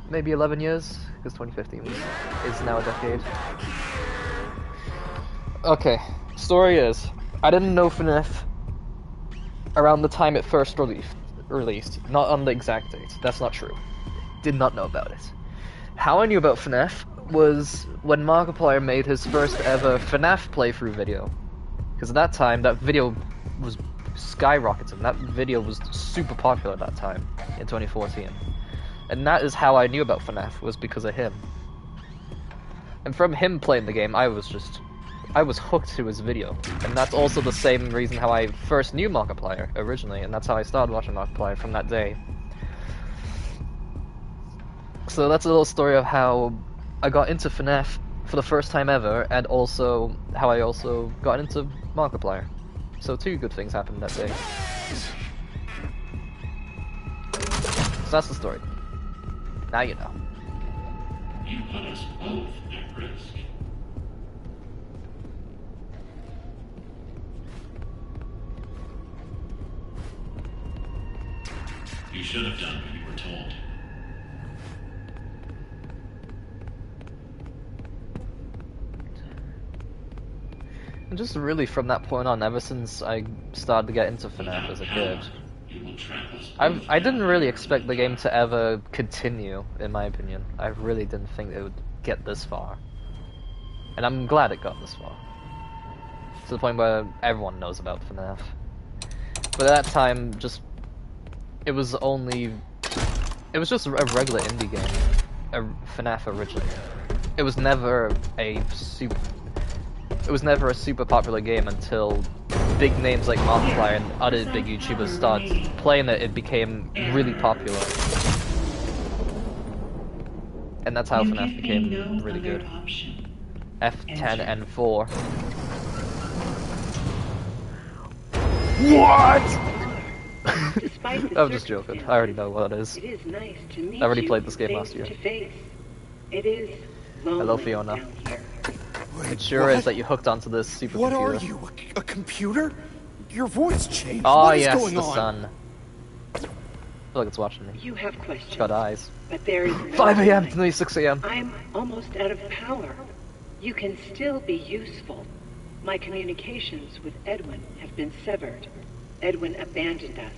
Maybe 11 years, because 2015 is now a decade. Okay, story is, I didn't know FNAF around the time it first released. Not on the exact date, that's not true. Did not know about it. How I knew about FNAF was when Markiplier made his first ever FNAF playthrough video. Because at that time, that video was skyrocketing. That video was super popular at that time, in 2014. And that is how I knew about FNAF, was because of him. And from him playing the game, I was hooked to his video. And that's also the same reason how I first knew Markiplier, originally, and that's how I started watching Markiplier from that day. So that's a little story of how I got into FNAF for the first time ever, and also how I also got into Markiplier. So 2 good things happened that day. So that's the story. Now you know. You put us both at risk. You should have done what you were told. And just really from that point on, ever since I started to get into FNAF as a kid, I didn't really expect the game to ever continue, in my opinion. I really didn't think it would get this far. And I'm glad it got this far. To the point where everyone knows about FNAF. But at that time, it was just a regular indie game. FNAF originally. It was never a super popular game until big names like Markiplier and other big YouTubers started playing it. It became really popular, and that's how FNAF became really good. F10 and 4. What? I was just joking. I already know what it is. It is nice to meet I already you played this game face last year. to face. It is Hello, Fiona. down here. It sure is that you hooked onto this supercomputer. What are you? A computer? Your voice changed. Oh What is yes, going the on? sun. I feel like it's watching me. You have questions. It's got eyes. But there is no 5 a.m. time. to me 6 a.m. I'm almost out of power. You can still be useful. My communications with Edwin have been severed. Edwin abandoned us.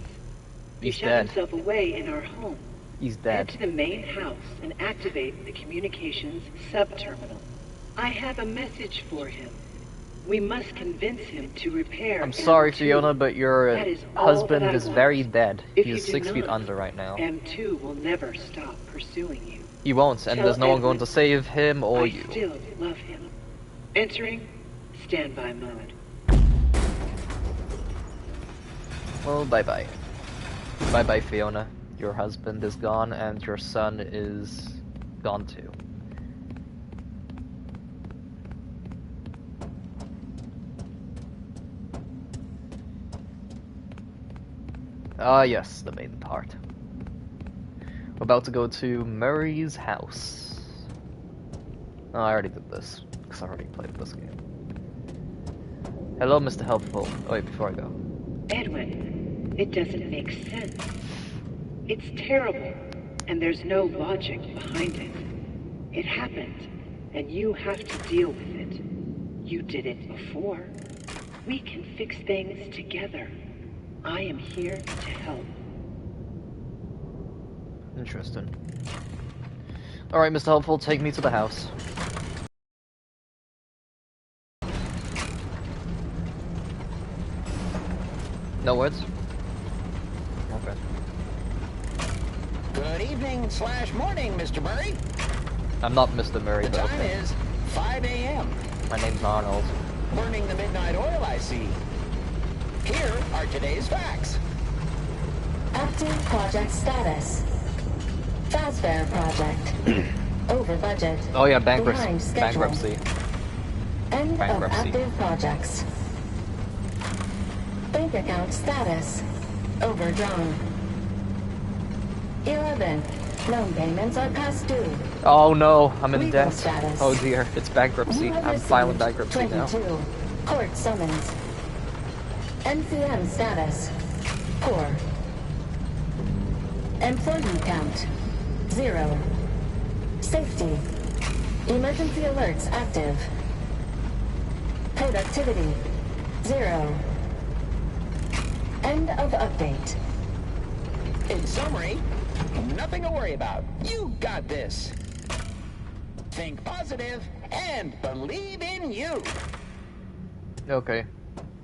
He He's shut dead. himself away in our home. He's Head dead. to the main house and activate the communications sub-terminal. I have a message for him. We must convince him to repair. I'm sorry, M2. Fiona, but your That is all that husband I is want. very dead. If He you is do 6 feet not, under right now. M2 will never stop pursuing you. He won't, and Tell there's no one Edwin going to save him or I you. still love him. Entering standby mode. Well, bye-bye. Bye-bye, Fiona. Your husband is gone, and your son is gone too. Ah, yes, the main part. We're about to go to Murray's house. Oh, I already did this, because I already played this game. Hello, Mr. Helpful. Oh, wait, before I go. Edwin, it doesn't make sense. It's terrible, and there's no logic behind it. It happened, and you have to deal with it. You did it before. We can fix things together. I am here to help. Interesting. Alright, Mr. Helpful, take me to the house. No words? Okay. Good evening / morning, Mr. Murray. I'm not Mr. Murray, The but time okay. is 5 a.m. My name's Arnold. Burning the midnight oil, I see. Here are today's facts. Active project status. Fazbear project. Over budget. Oh yeah, Behind schedule. bankruptcy. End Bankruptcy. of active projects. Bank account status. Overdrawn. 11. Loan payments are past due. Oh no, I'm in Legal debt. status. Oh dear, it's bankruptcy. You have I'm received filing bankruptcy 22. now. Court summons. NCM status. Poor. Employee count. 0. Safety. Emergency alerts active. Productivity. 0. End of update. In summary, nothing to worry about. You got this. Think positive and believe in you. Okay.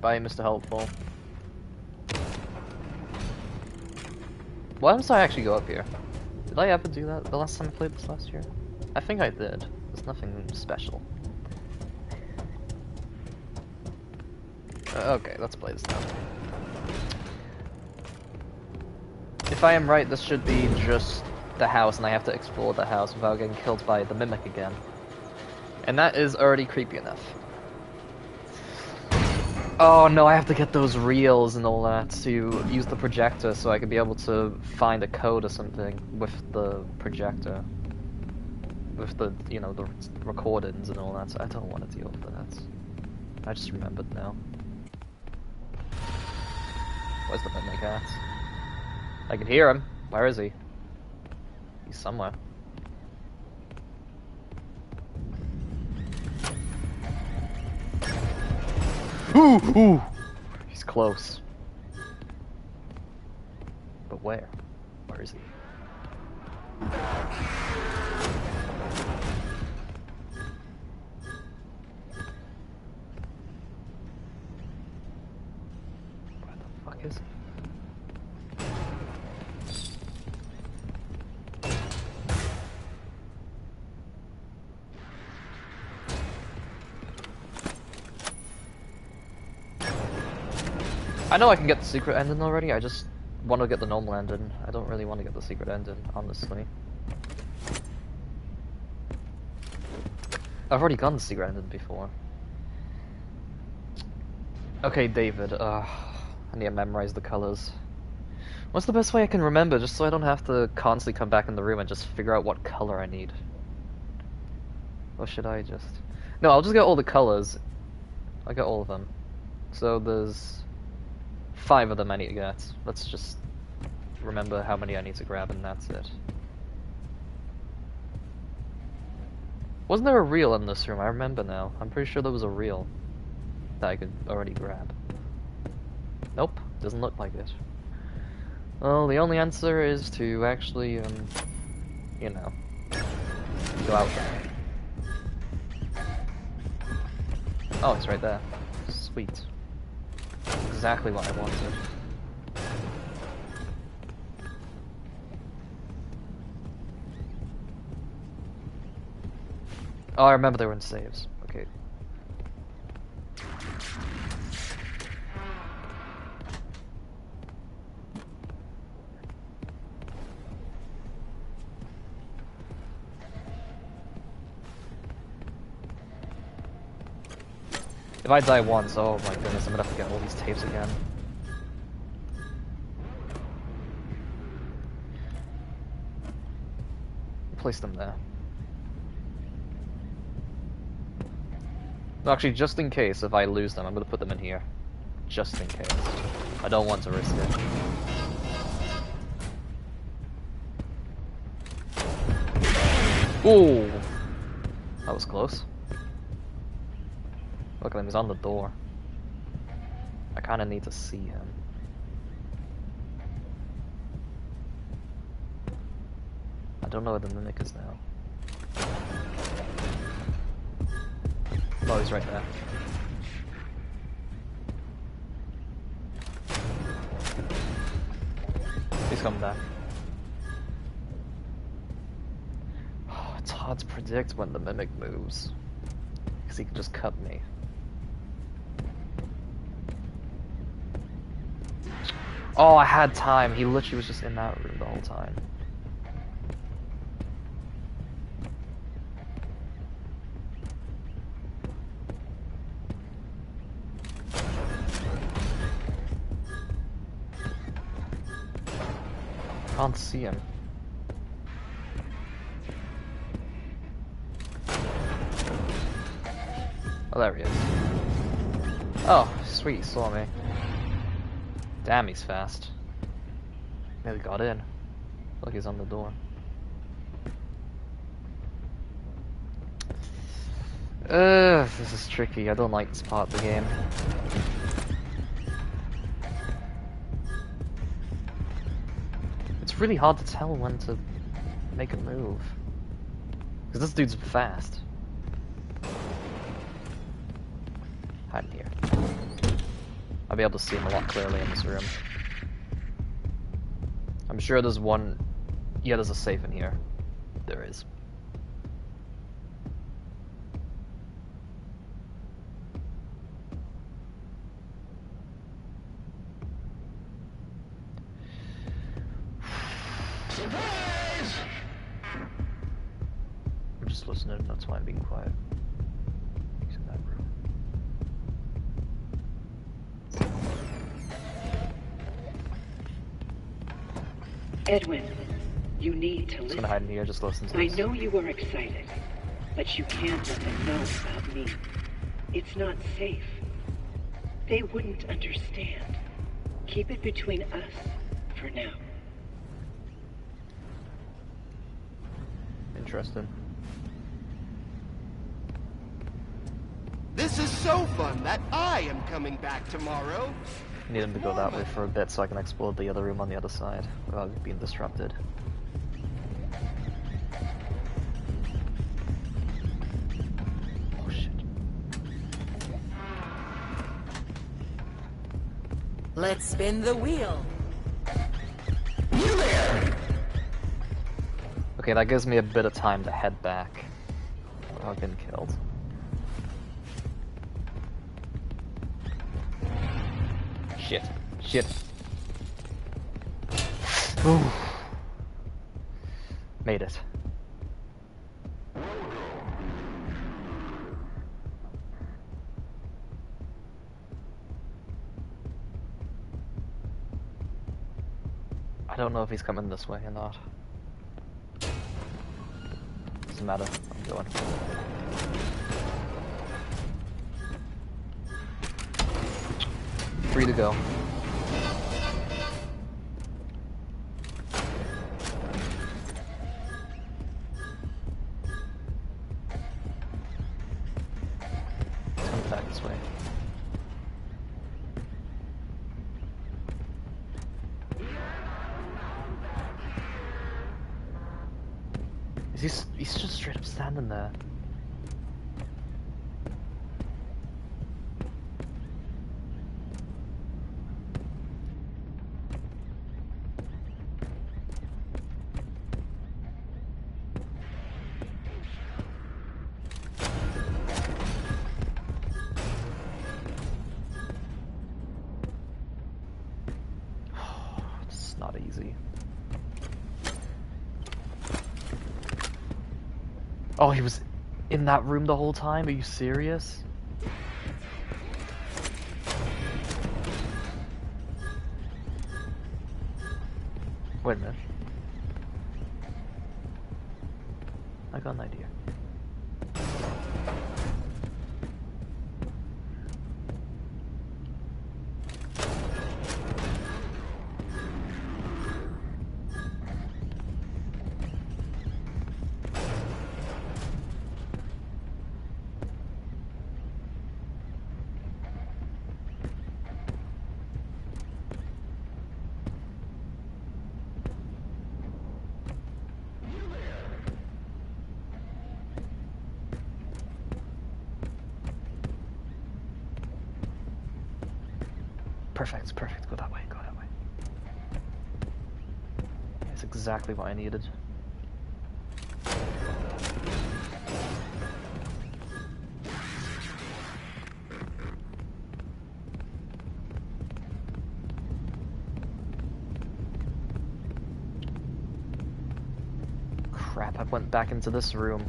Bye, Mr. Helpful. Why must I actually go up here? Did I ever do that the last time I played this last year? I think I did. There's nothing special. Okay, let's play this now. If I am right, this should be just the house, and I have to explore the house without getting killed by the mimic again. And that is already creepy enough. Oh no, I have to get those reels and all that to use the projector so I can be able to find a code or something with the projector. With the, you know, the recordings and all that, so I don't want to deal with that. I just remembered now. Where's the mimic at? I can hear him. Where is he? He's somewhere. Ooh, ooh! He's close. But where? Where is he? Where the fuck is he? I know I can get the secret ending already, I just want to get the normal ending. I don't really want to get the secret ending, honestly. I've already gotten the secret ending before. Okay, David, I need to memorize the colors. What's the best way I can remember, just so I don't have to constantly come back in the room and just figure out what color I need? Or should I just... No, I'll just get all the colors. I'll get all of them. So there's 5 of them I need to get. Let's just remember how many I need to grab and that's it. Wasn't there a reel in this room? I remember now. I'm pretty sure there was a reel that I could already grab. Nope, doesn't look like it. Well, the only answer is to actually, you know, go out there. Oh, it's right there. Sweet. Exactly what I wanted. Oh, I remember they were in saves. Okay. If I die once, oh my goodness, I'm gonna have to get all these tapes again. Place them there. No, actually, just in case, if I lose them, I'm gonna put them in here. Just in case. I don't want to risk it. Ooh! That was close. Look at him, he's on the door. I kinda need to see him. I don't know where the mimic is now. Oh, he's right there. He's coming back. Oh, it's hard to predict when the mimic moves, because he can just cut me. Oh, I had time. He literally was just in that room the whole time. Can't see him. Oh, there he is. Oh, sweet, he saw me. Damn, he's fast. Nearly got in. Look, he's on the door. This is tricky. I don't like this part of the game. It's really hard to tell when to make a move. Because this dude's fast. Hide in here. I'll be able to see him a lot clearly in this room. I'm sure there's one... Yeah, there's a safe in here. There is. Surprise! I'm just listening, that's why I'm being quiet. He's in that room. Edwin, you need to I'm just listen. gonna hide in here, just listen to I this. know you are excited, but you can't let them know about me. It's not safe. They wouldn't understand. Keep it between us for now. Interesting. This is so fun that I am coming back tomorrow. I need him to go that way for a bit so I can explore the other room on the other side without being disrupted. Oh shit. Let's spin the wheel. You there! Okay, that gives me a bit of time to head back without getting killed. Shit. Shit. Ooh. Made it. I don't know if he's coming this way or not. Doesn't matter, I'm going. 3 to go. Let's come back this way. He's just straight up standing there. It's not easy. Oh, he was in that room the whole time? Are you serious? Wait a minute. I got an idea. perfect, perfect. Go that way, go that way. That's exactly what I needed. Crap, I went back into this room.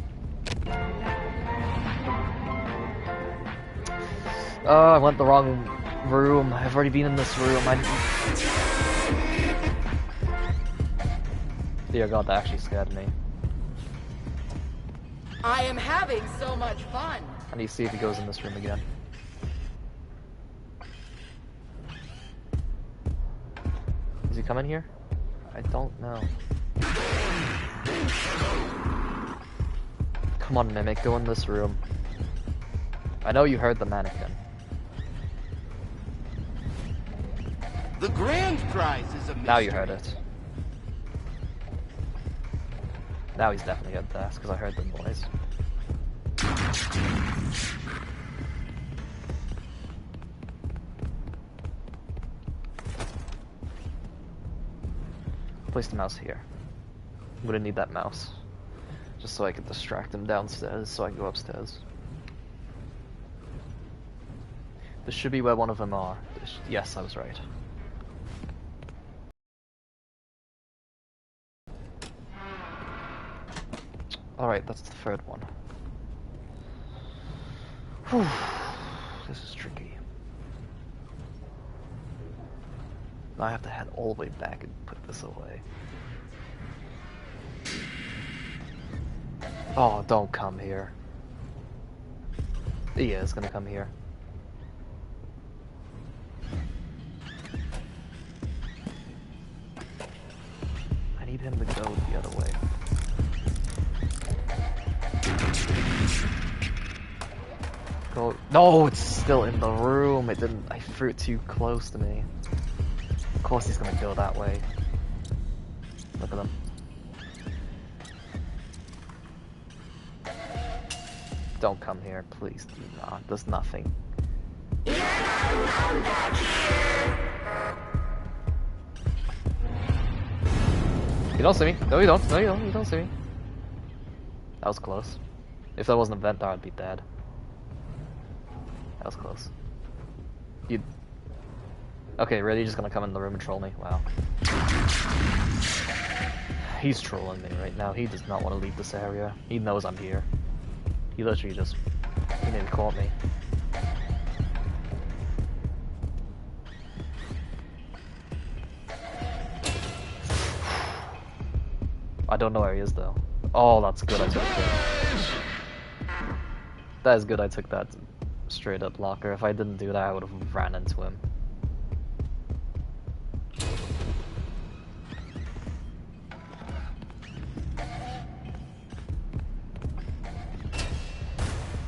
Oh, I went the wrong room. I've already been in this room. Dear God, that actually scared me. I am having so much fun. I need to see if he goes in this room again. Is he coming here? I don't know. Come on, Mimic, go in this room. I know you heard the mannequin. The grand prize is a mystery. Now you heard it. Now he's definitely at desk because I heard the noise. Place the mouse here. I'm gonna need that mouse. Just so I can distract him downstairs so I can go upstairs. This should be where one of them are. Yes, I was right. Alright, that's the third one. Whew. This is tricky. Now I have to head all the way back and put this away. Oh, don't come here. He is gonna come here. I need him to go the other way. Go. No, it's still in the room. It didn't. I threw it too close to me. Of course he's gonna go that way. Look at him. Don't come here, please do not. There's nothing. You don't see me. No, you don't. No, you don't. You don't see me. That was close. If that wasn't a vent, I'd be dead. That was close. You. Okay, really just gonna come in the room and troll me? Wow. He's trolling me right now. He does not want to leave this area. He knows I'm here. He literally just... He nearly caught me. I don't know where he is though. Oh, that's good I took it. That is good I took that straight up locker. If I didn't do that, I would have ran into him.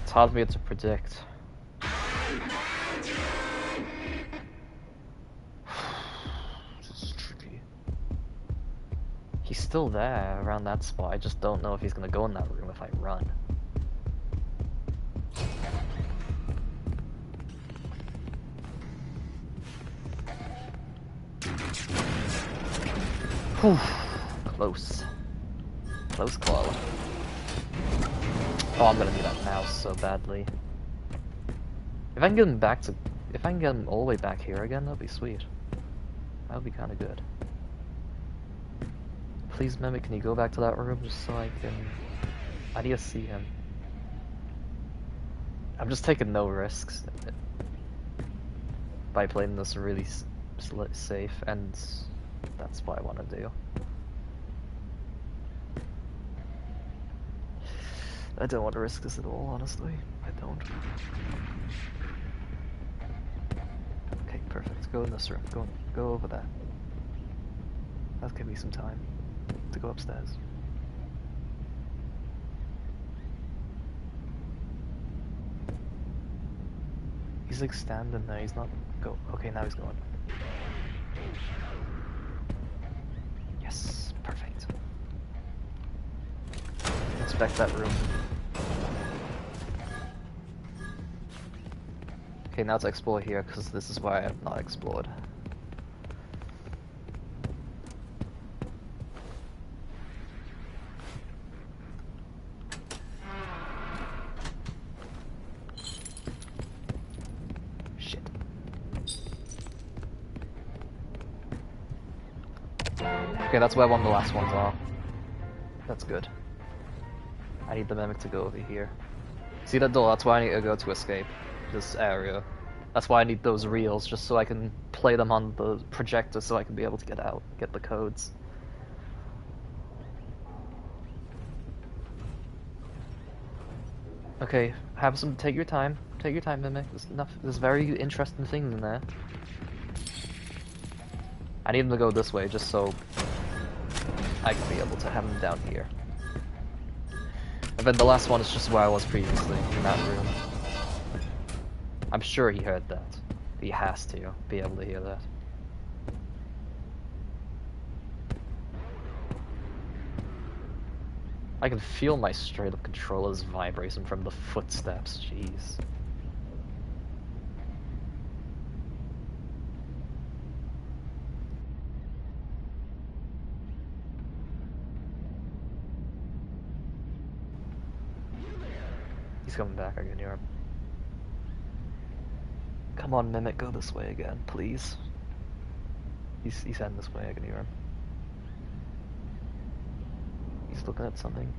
It's hard for me to predict. This is tricky. He's still there around that spot. I just don't know if he's gonna go in that room if I run. Whew. Close. Close call. Oh, I'm gonna need that mouse so badly. If I can get him back to... If I can get him all the way back here again, that'd be sweet. That would be kinda good. Please, Mimic, can you go back to that room just so I can... I need to see him. I'm just taking no risks by playing this really safe, and that's what I want to do. I don't want to risk this at all, honestly. I don't. Okay, perfect. Go in this room. Go over there. That'll give me some time to go upstairs. He's like standing there. He's not go. Okay, now he's going. Yes, perfect. Inspect that room. Okay, now to explore here, because this is where I have not explored. Shit. Okay, that's where one of the last ones are. That's good. I need the mimic to go over here. See that door? That's why I need to go to escape this area. That's why I need those reels, just so I can play them on the projector so I can be able to get out, get the codes. Okay, take your time, Mimic. There's very interesting things in there. I need him to go this way, just so I can be able to have him down here. And then the last one is just where I was previously, in that room. I'm sure he heard that. He has to be able to hear that. I can feel my straight-up controllers vibrating from the footsteps, jeez. He's coming back, I can hear him. Come on, Mimic, go this way again, please. He's heading this way, I can hear him. He's looking at something.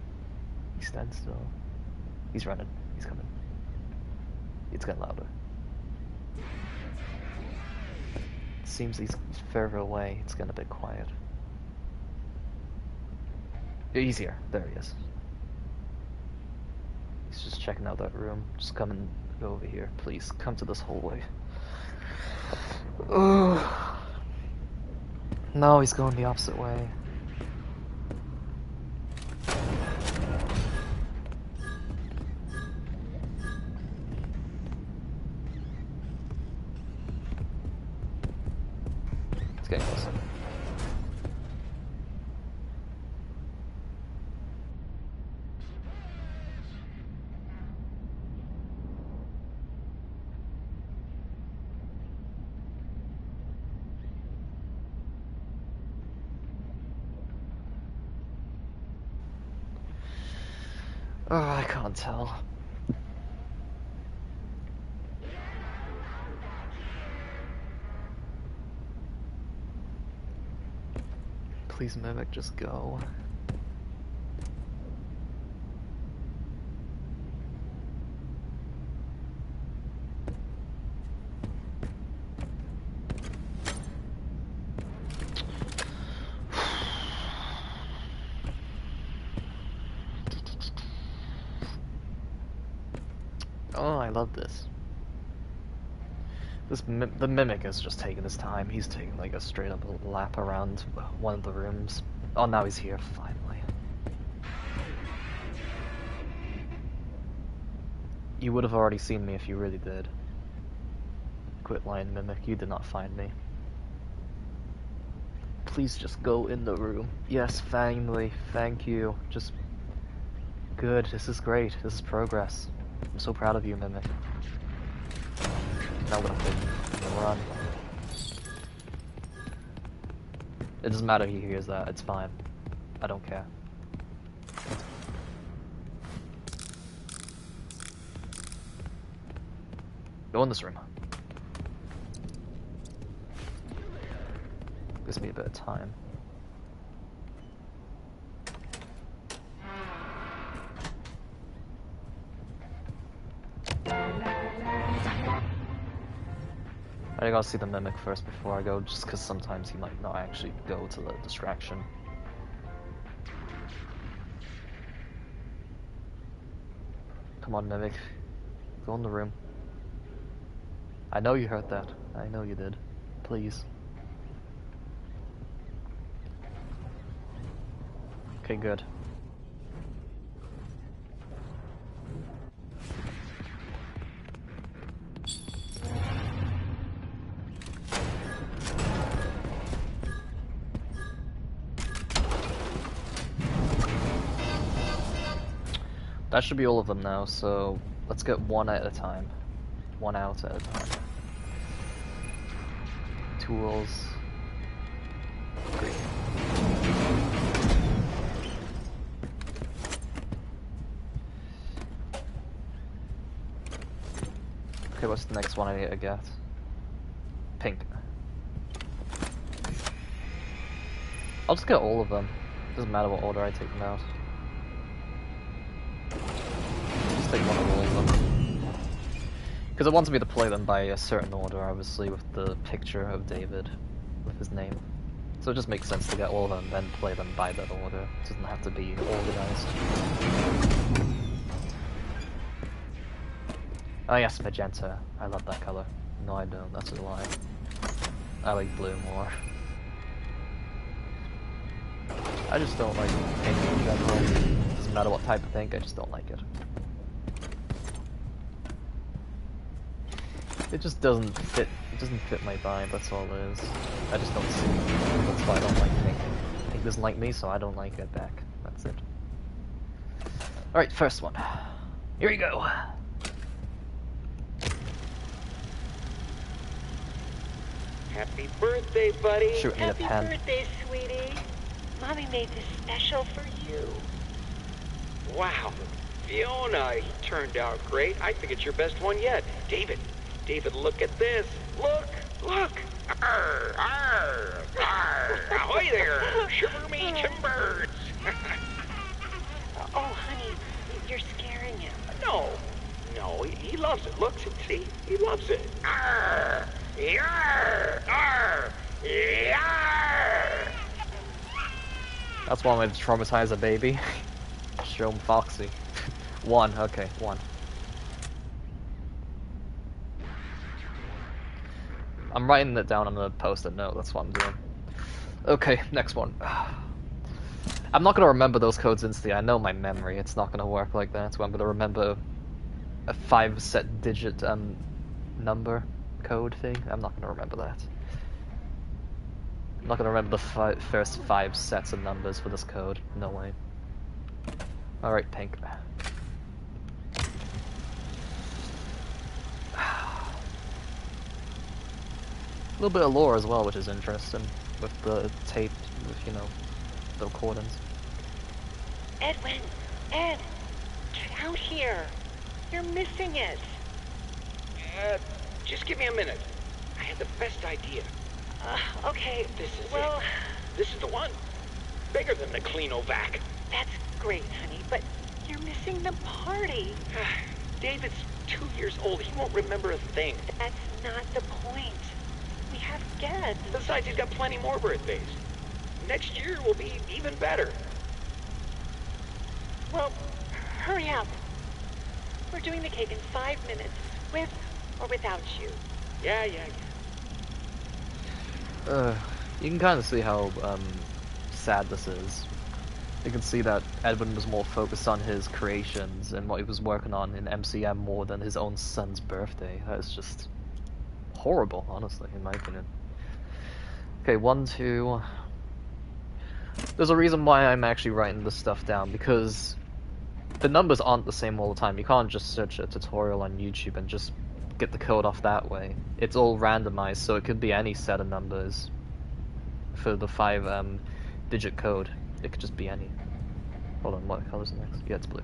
He stands still. He's running. He's coming. It's getting louder. It seems he's further away. It's getting a bit quiet. He's here. There he is. He's just checking out that room. Just come and go over here. Please, come to this hallway. Ugh. No, he's going the opposite way. It's getting closer. Oh, I can't tell. Please, Mimic, just go. Oh, I love this. The Mimic is just taking his time. He's taking like a straight up lap around one of the rooms. Oh, now he's here, finally. You would have already seen me if you really did. Quit lying, Mimic. You did not find me. Please just go in the room. Yes, finally. Thank you. Just... Good. This is great. This is progress. I'm so proud of you, Mimic. Now nothing. Run. It doesn't matter if he hears that. It's fine. I don't care. Go in this room. Gives me a bit of time. I gotta see the Mimic first before I go, just because sometimes he might not actually go to the distraction. Come on, Mimic. Go in the room. I know you heard that. I know you did. Please. Okay, good. That should be all of them now, so let's get one at a time. one out at a time. Tools. Great. Okay, what's the next one I need to get? Pink. I'll just get all of them. Doesn't matter what order I take them out. Just take one of all of them. Because it wants me to play them by a certain order, obviously, with the picture of David with his name. So it just makes sense to get all of them, then play them by that order. It doesn't have to be organized. Oh yes, magenta. I love that color. No, I don't. That's a lie. I like blue more. I just don't like pink in general. Doesn't matter what type of pink, I just don't like it. It just doesn't fit. It doesn't fit my vibe. That's all it is. I just don't see it. That's why I don't like pink. Pink doesn't like me, so I don't like it back. That's it. All right, first one. Here we go. Happy birthday, buddy. Shoot me a Happy pen. birthday, sweetie. Mommy made this special for you. Wow. Fiona, he turned out great. I think it's your best one yet. David, look at this. Look. Arr, arr, arr. Ahoy there, shiver me timbers. Oh, honey, you're scaring him. No, he loves it. Look, see, he loves it. Arr, yarr, arr, yarr. That's one way to traumatize a baby. Show him Foxy. One, okay, one. I'm writing it down on a post-it note, that's what I'm doing. Okay, next one. I'm not gonna remember those codes instantly, I know my memory, it's not gonna work like that, so I'm gonna remember a 5-set digit number code thing. I'm not gonna remember that. I'm not gonna remember the first 5 sets of numbers for this code, no way. Alright, pink. A little bit of lore as well, which is interesting, with the tape, with, you know, the recordings. Edwin, Ed, get out here. You're missing it. Just give me a minute. I had the best idea. Okay, This is well, it. This is the one. Bigger than the Cleanovac. that's great, honey, but you're missing the party. David's 2 years old. He won't remember a thing. That's not the point. We have guests. Besides, he's got plenty more birthdays. Next year will be even better. Well, hurry up. We're doing the cake in 5 minutes, with or without you. Yeah. You can kind of see how sad this is. You can see that Edwin was more focused on his creations and what he was working on in MCM more than his own son's birthday. That is just horrible, honestly, in my opinion. Okay, 1, 2... There's a reason why I'm actually writing this stuff down, because the numbers aren't the same all the time. You can't just search a tutorial on YouTube and just get the code off that way. It's all randomized, so it could be any set of numbers for the 5-digit code. It could just be any. Hold on, what color's next? Yeah, it's blue.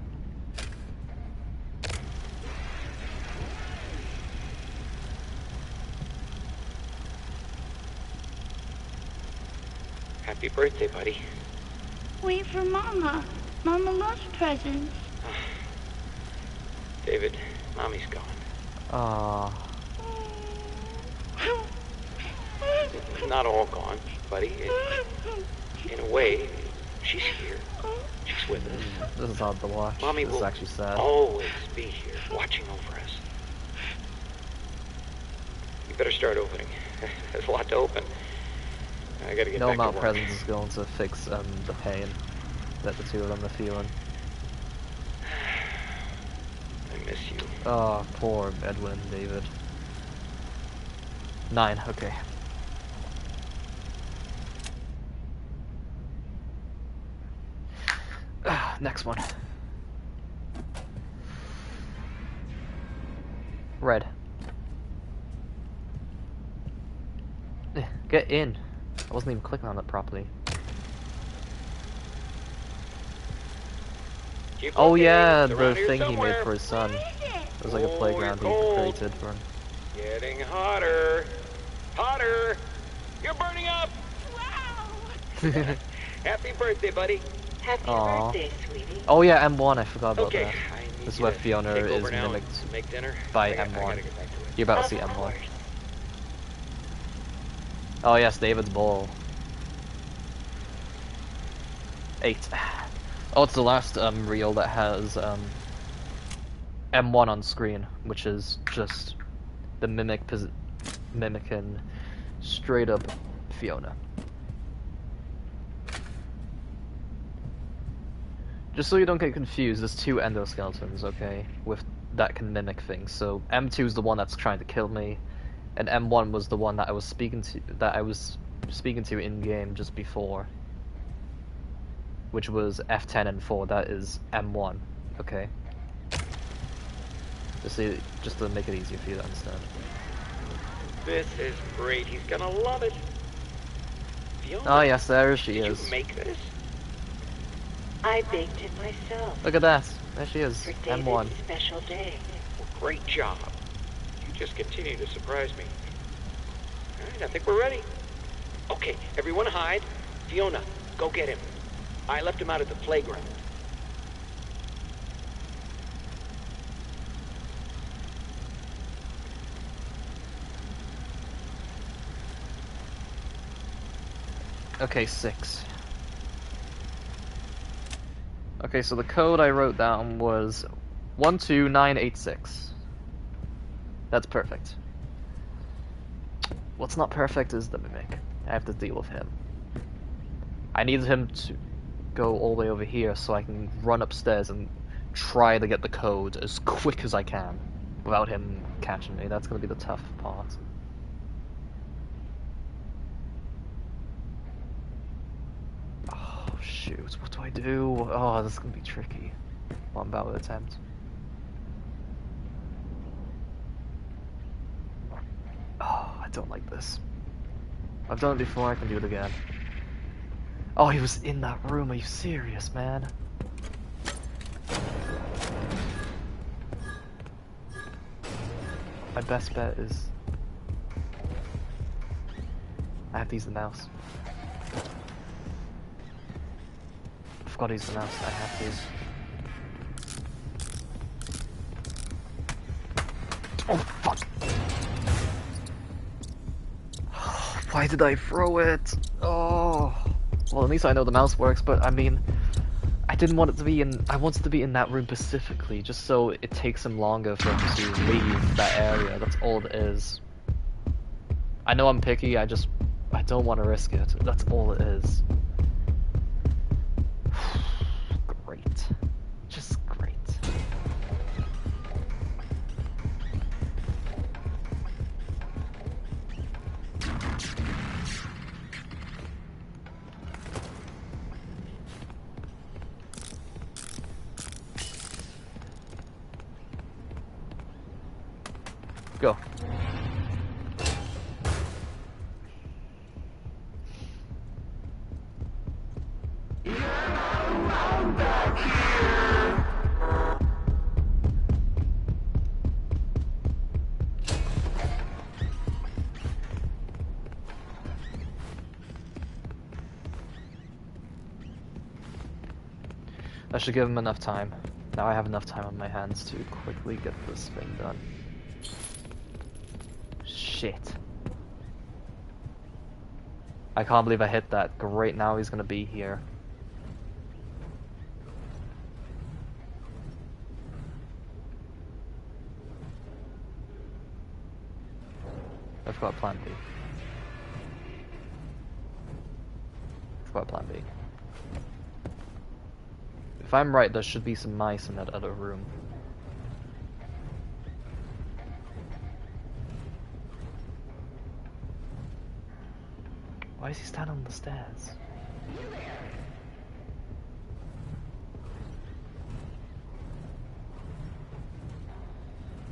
Happy birthday, buddy. Wait for Mama. Mama loves presents. David, Mommy's gone. Ah. Not all gone, buddy. In a way, she's here. She's with us. This is hard to watch. Mommy this will is actually sad. always be here, watching over us. You better start opening. There's a lot to open. I gotta get No back amount to of work. presents is going to fix the pain that the two of them are feeling. I miss you. Oh, poor Edwin, David. 9, okay. Next one. Red. Get in. I wasn't even clicking on it properly. Oh yeah, the thing he made for his son. It was like a playground he created for him. Getting hotter. Hotter! You're burning up! Wow! Happy birthday, buddy. Happy Aww. birthday, sweetie. Oh yeah, M1, I forgot about Okay, that. I need This is you where to Fiona take is over now mimicked and make dinner. by I M1. gotta get back to it. You're about to Of see M1. course. Oh yes, David's ball. 8. Oh, it's the last reel that has M1 on screen, which is just the mimicking straight up Fiona. Just so you don't get confused, there's 2 endoskeletons, okay, with that can mimic things. So M2 is the one that's trying to kill me, and M1 was the one that I was speaking to in game just before, which was F10 and 4. That is M1, okay. Just to make it easier for you to understand. This is great. He's gonna love it. Fiona, Oh yes, there she did is. you make this? I baked it myself. Look at that. There she is. For M1. David's special day. Well, great job. You just continue to surprise me. Alright, I think we're ready. Okay, everyone hide. Fiona, go get him. I left him out at the playground. Okay, 6. Okay, so the code I wrote down was 12986. That's perfect. What's not perfect is the mimic. I have to deal with him. I need him to go all the way over here so I can run upstairs and try to get the code as quick as I can without him catching me. That's gonna be the tough part. Oh shoot, what do I do? Oh, this is gonna be tricky. One ballot attempt. Oh, I don't like this. I've done it before, I can do it again. Oh, he was in that room, are you serious, man? My best bet is... I have to use the mouse. I forgot to use the mouse, I have to. Oh, fuck! Why did I throw it? Oh. Well, at least I know the mouse works, but I mean, I didn't want it to be in. I wanted to be in that room specifically, just so it takes him longer for him to leave that area. That's all it is. I know I'm picky. I don't want to risk it. That's all it is. Great, just great. Go. I should give him enough time. Now I have enough time on my hands to quickly get this thing done. Shit. I can't believe I hit that. Great, now he's gonna be here. I've got plan B. I've got plan B. If I'm right, there should be some mice in that other room. Why is he standing on the stairs?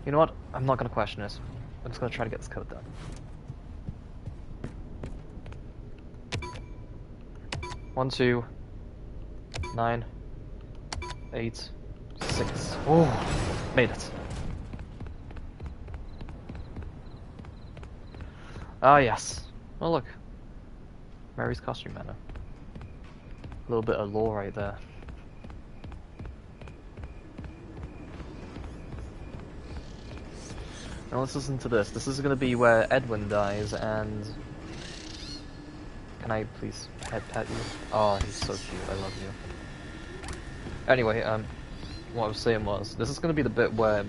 You know what? I'm not gonna question this. I'm just gonna try to get this code done. 1, 2, 9, 8, 6. Oh, made it. Ah, yes. Oh, look. Mary's costume manor. A little bit of lore right there. Now let's listen to this. This is going to be where Edwin dies, and... Can I please pet you? Oh, he's so cute. I love you. Anyway, what I was saying was, this is going to be the bit where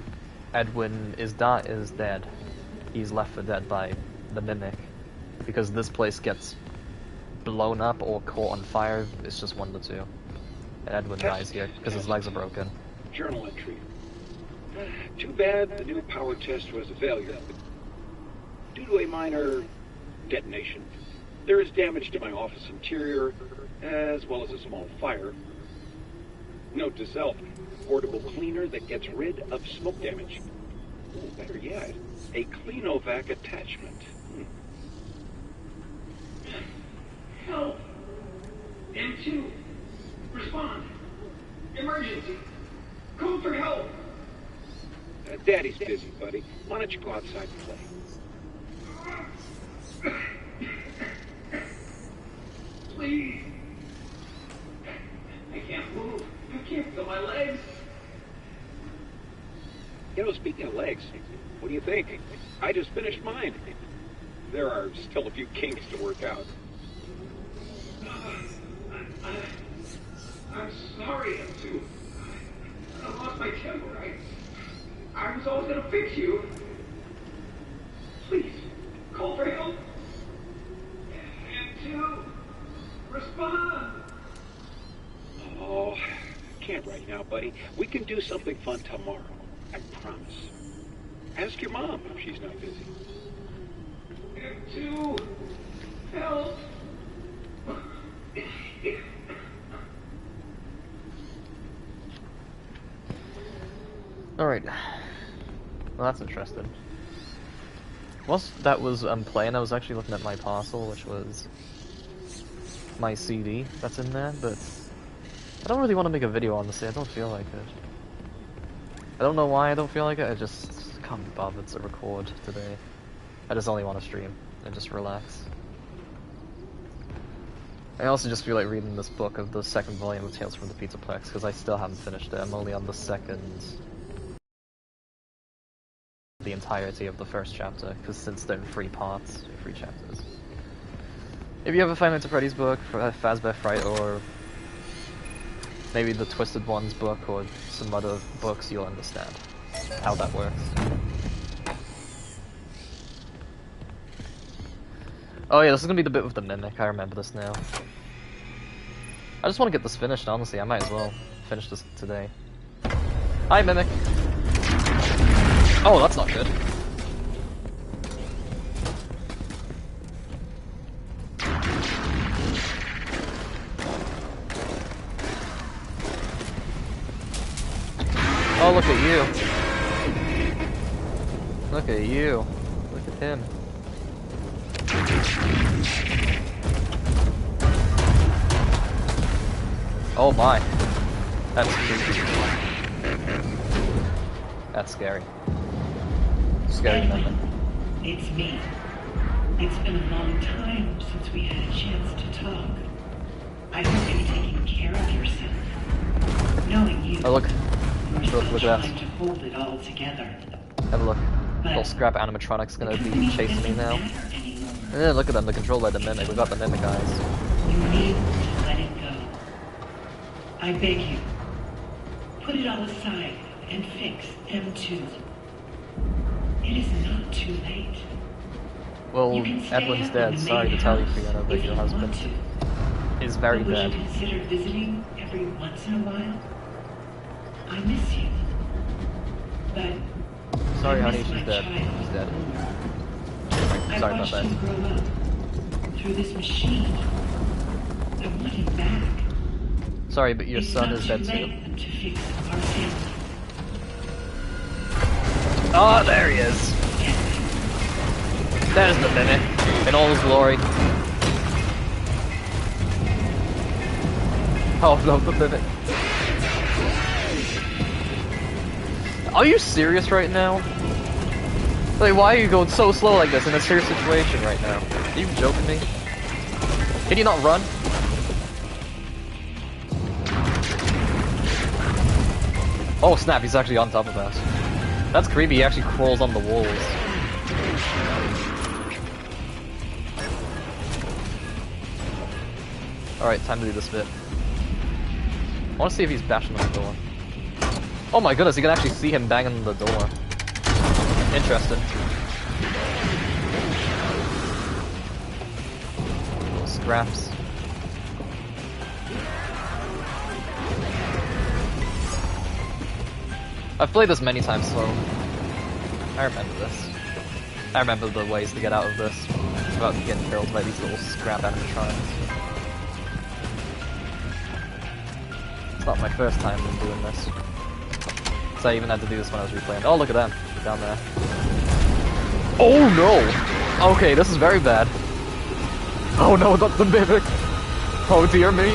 Edwin is dead. He's left for dead by the Mimic. Because this place gets blown up or caught on fire. It's just one of the two. And Edwin dies here because his legs are broken. Journal entry. Too bad the new power test was a failure. Due to a minor detonation, there is damage to my office interior, as well as a small fire. Note to self, portable cleaner that gets rid of smoke damage. Ooh, better yet, a Cleanovac attachment. Help! M2! Respond! Emergency! Call for help! Daddy's busy, buddy. Why don't you go outside and play? Please! I can't move. I can't feel my legs. You know, speaking of legs, what do you think? I just finished mine. There are still a few kinks to work out. I'm sorry, M2. I lost my temper. I was always gonna fix you. Please, call for help. M2, respond. Oh, can't right now, buddy. We can do something fun tomorrow. I promise. Ask your mom if she's not busy. M2, help. Alright. Well, that's interesting. Whilst that was playing, I was actually looking at my parcel, which was my CD that's in there, but I don't really want to make a video on this. I don't feel like it. I don't know why I don't feel like it, I just can't be bothered to record today. I just only want to stream and just relax. I also just feel like reading this book of the second volume of Tales from the Pizzaplex, because I still haven't finished it. I'm only on the entirety of the first chapter, because since they're in 3 parts, 3 chapters. If you have a Five Nights at Freddy's book, Fazbear Fright, or maybe the Twisted Ones book, or some other books, you'll understand how that works. Oh yeah, this is gonna be the bit with the Mimic, I remember this now. I just want to get this finished, honestly. I might as well finish this today. Hi, Mimic! Oh, that's not good. Oh, look at you. Look at you. Look at him. Oh my. That's creepy. That's scary. Scary nothing. It's me. It's been a long time since we had a chance to talk. I hope you're taking care of yourself. Knowing you, oh look. Look at that. To hold it all together. Have a look. But little scrap animatronic's gonna be chasing me now. Yeah, look at them, they're controlled by the Mimic. We got the Mimic eyes. You need to let it go. I beg you. Put it all aside and fix M2. It is not too late. Well, Edwin's dead. Sorry to tell you, Fiona, but your husband is very dead. Would you consider visiting every once in a while? I miss you. But sorry, I honey, miss she's my dead. child. She's dead. I Sorry about watched that. him grow up through this machine. I want him back. Sorry, but your son is dead too. To fix our family. Oh, there he is. There's the Mimic in all his glory. Oh no, the mimic. Are you serious right now? Like, why are you going so slow like this in a serious situation right now? Are you joking me? Can you not run? Oh snap, he's actually on top of us. That's creepy, he actually crawls on the walls. Alright, time to do this bit. I want to see if he's bashing on the door. Oh my goodness, you can actually see him banging on the door. Interesting. Little scraps. I've played this many times, so I remember this. I remember the ways to get out of this without getting killed by these little scrap animatronics. It's not my first time in doing this. So I even had to do this when I was replaying. Oh, look at them. Down there. Oh no! Okay, this is very bad. Oh no, not the mimic! Oh dear me.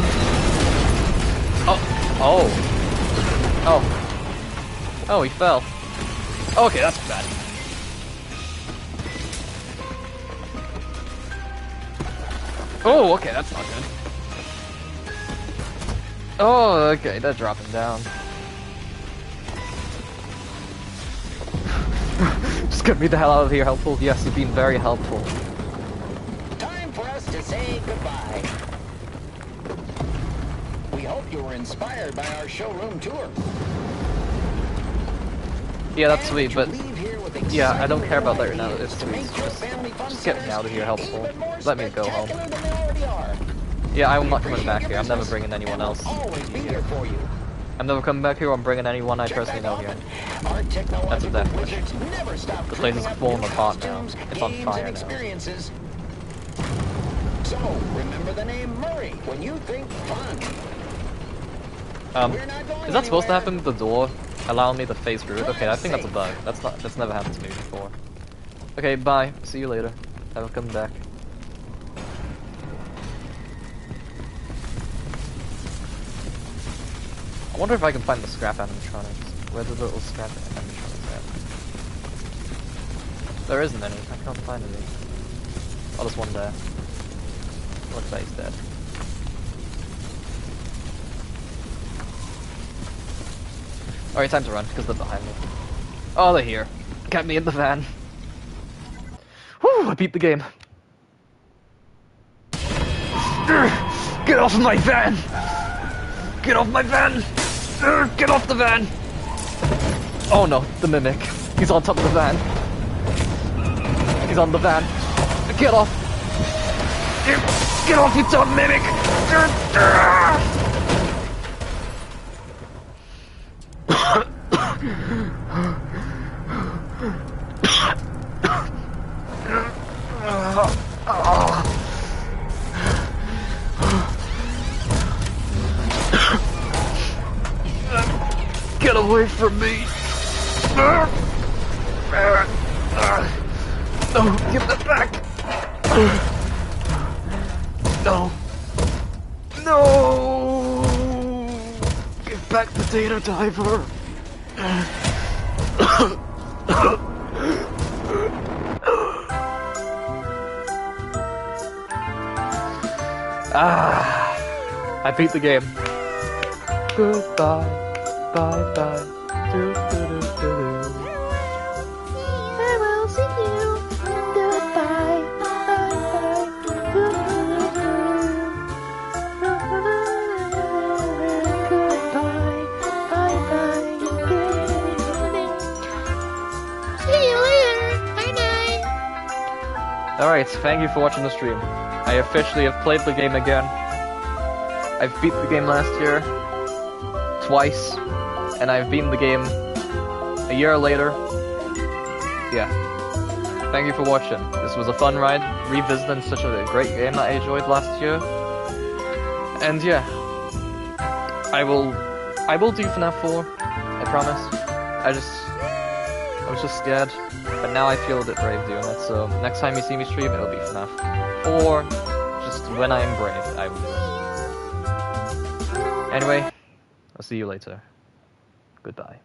Oh. Oh. Oh, he fell. Okay, that's bad. Oh, okay, that's not good. Oh, okay, they're dropping down. Just get me the hell out of here, helpful. Yes, you've been very helpful. Time for us to say goodbye. We hope you were inspired by our showroom tour. Yeah, that's sweet, but yeah, I don't care about that right now. It's sweet. Just get me out of here, helpful. Let me go home. Yeah, I'm not coming back here. I'm never bringing anyone else here. I'm never coming back here. I'm bringing anyone I personally know here. That's a death wish. The place is falling apart now. It's on fire now. So remember the name Murray when you think fun. Is that supposed to happen with the door? Allow me to face through it? Okay, I think that's a bug. That's never happened to me before. Okay, bye. See you later. I will come back. I wonder if I can find the scrap animatronics. Where the little scrap animatronics at? There isn't any. I can't find any. Oh, there's one there. Looks like he's dead. Alright, time to run, because they're behind me. Oh, they're here. Got me in the van. Whew, I beat the game. Get off my van! Get off my van! Get off the van! Oh no, the mimic. He's on top of the van. He's on the van. Get off! Get off, you dumb mimic! Get away from me! No, give that back! No! No! Give back the data diver! I beat the game. Goodbye, bye bye. Do, do, do, do, do. I will see you. Goodbye, bye bye. Goodbye, bye bye. See you later. Bye bye. Alright, thank you for watching the stream. I officially have played the game again. I've beat the game last year. Twice. And I've beaten the game a year later. Yeah. Thank you for watching. This was a fun ride, revisiting such a great game that I enjoyed last year. And yeah. I will do Fnaf 4. I promise. I was just scared. But now I feel a bit brave doing it, so next time you see me stream, it'll be Fnaf. Or just when I am brave, I will do it. Anyway, I'll see you later. Goodbye.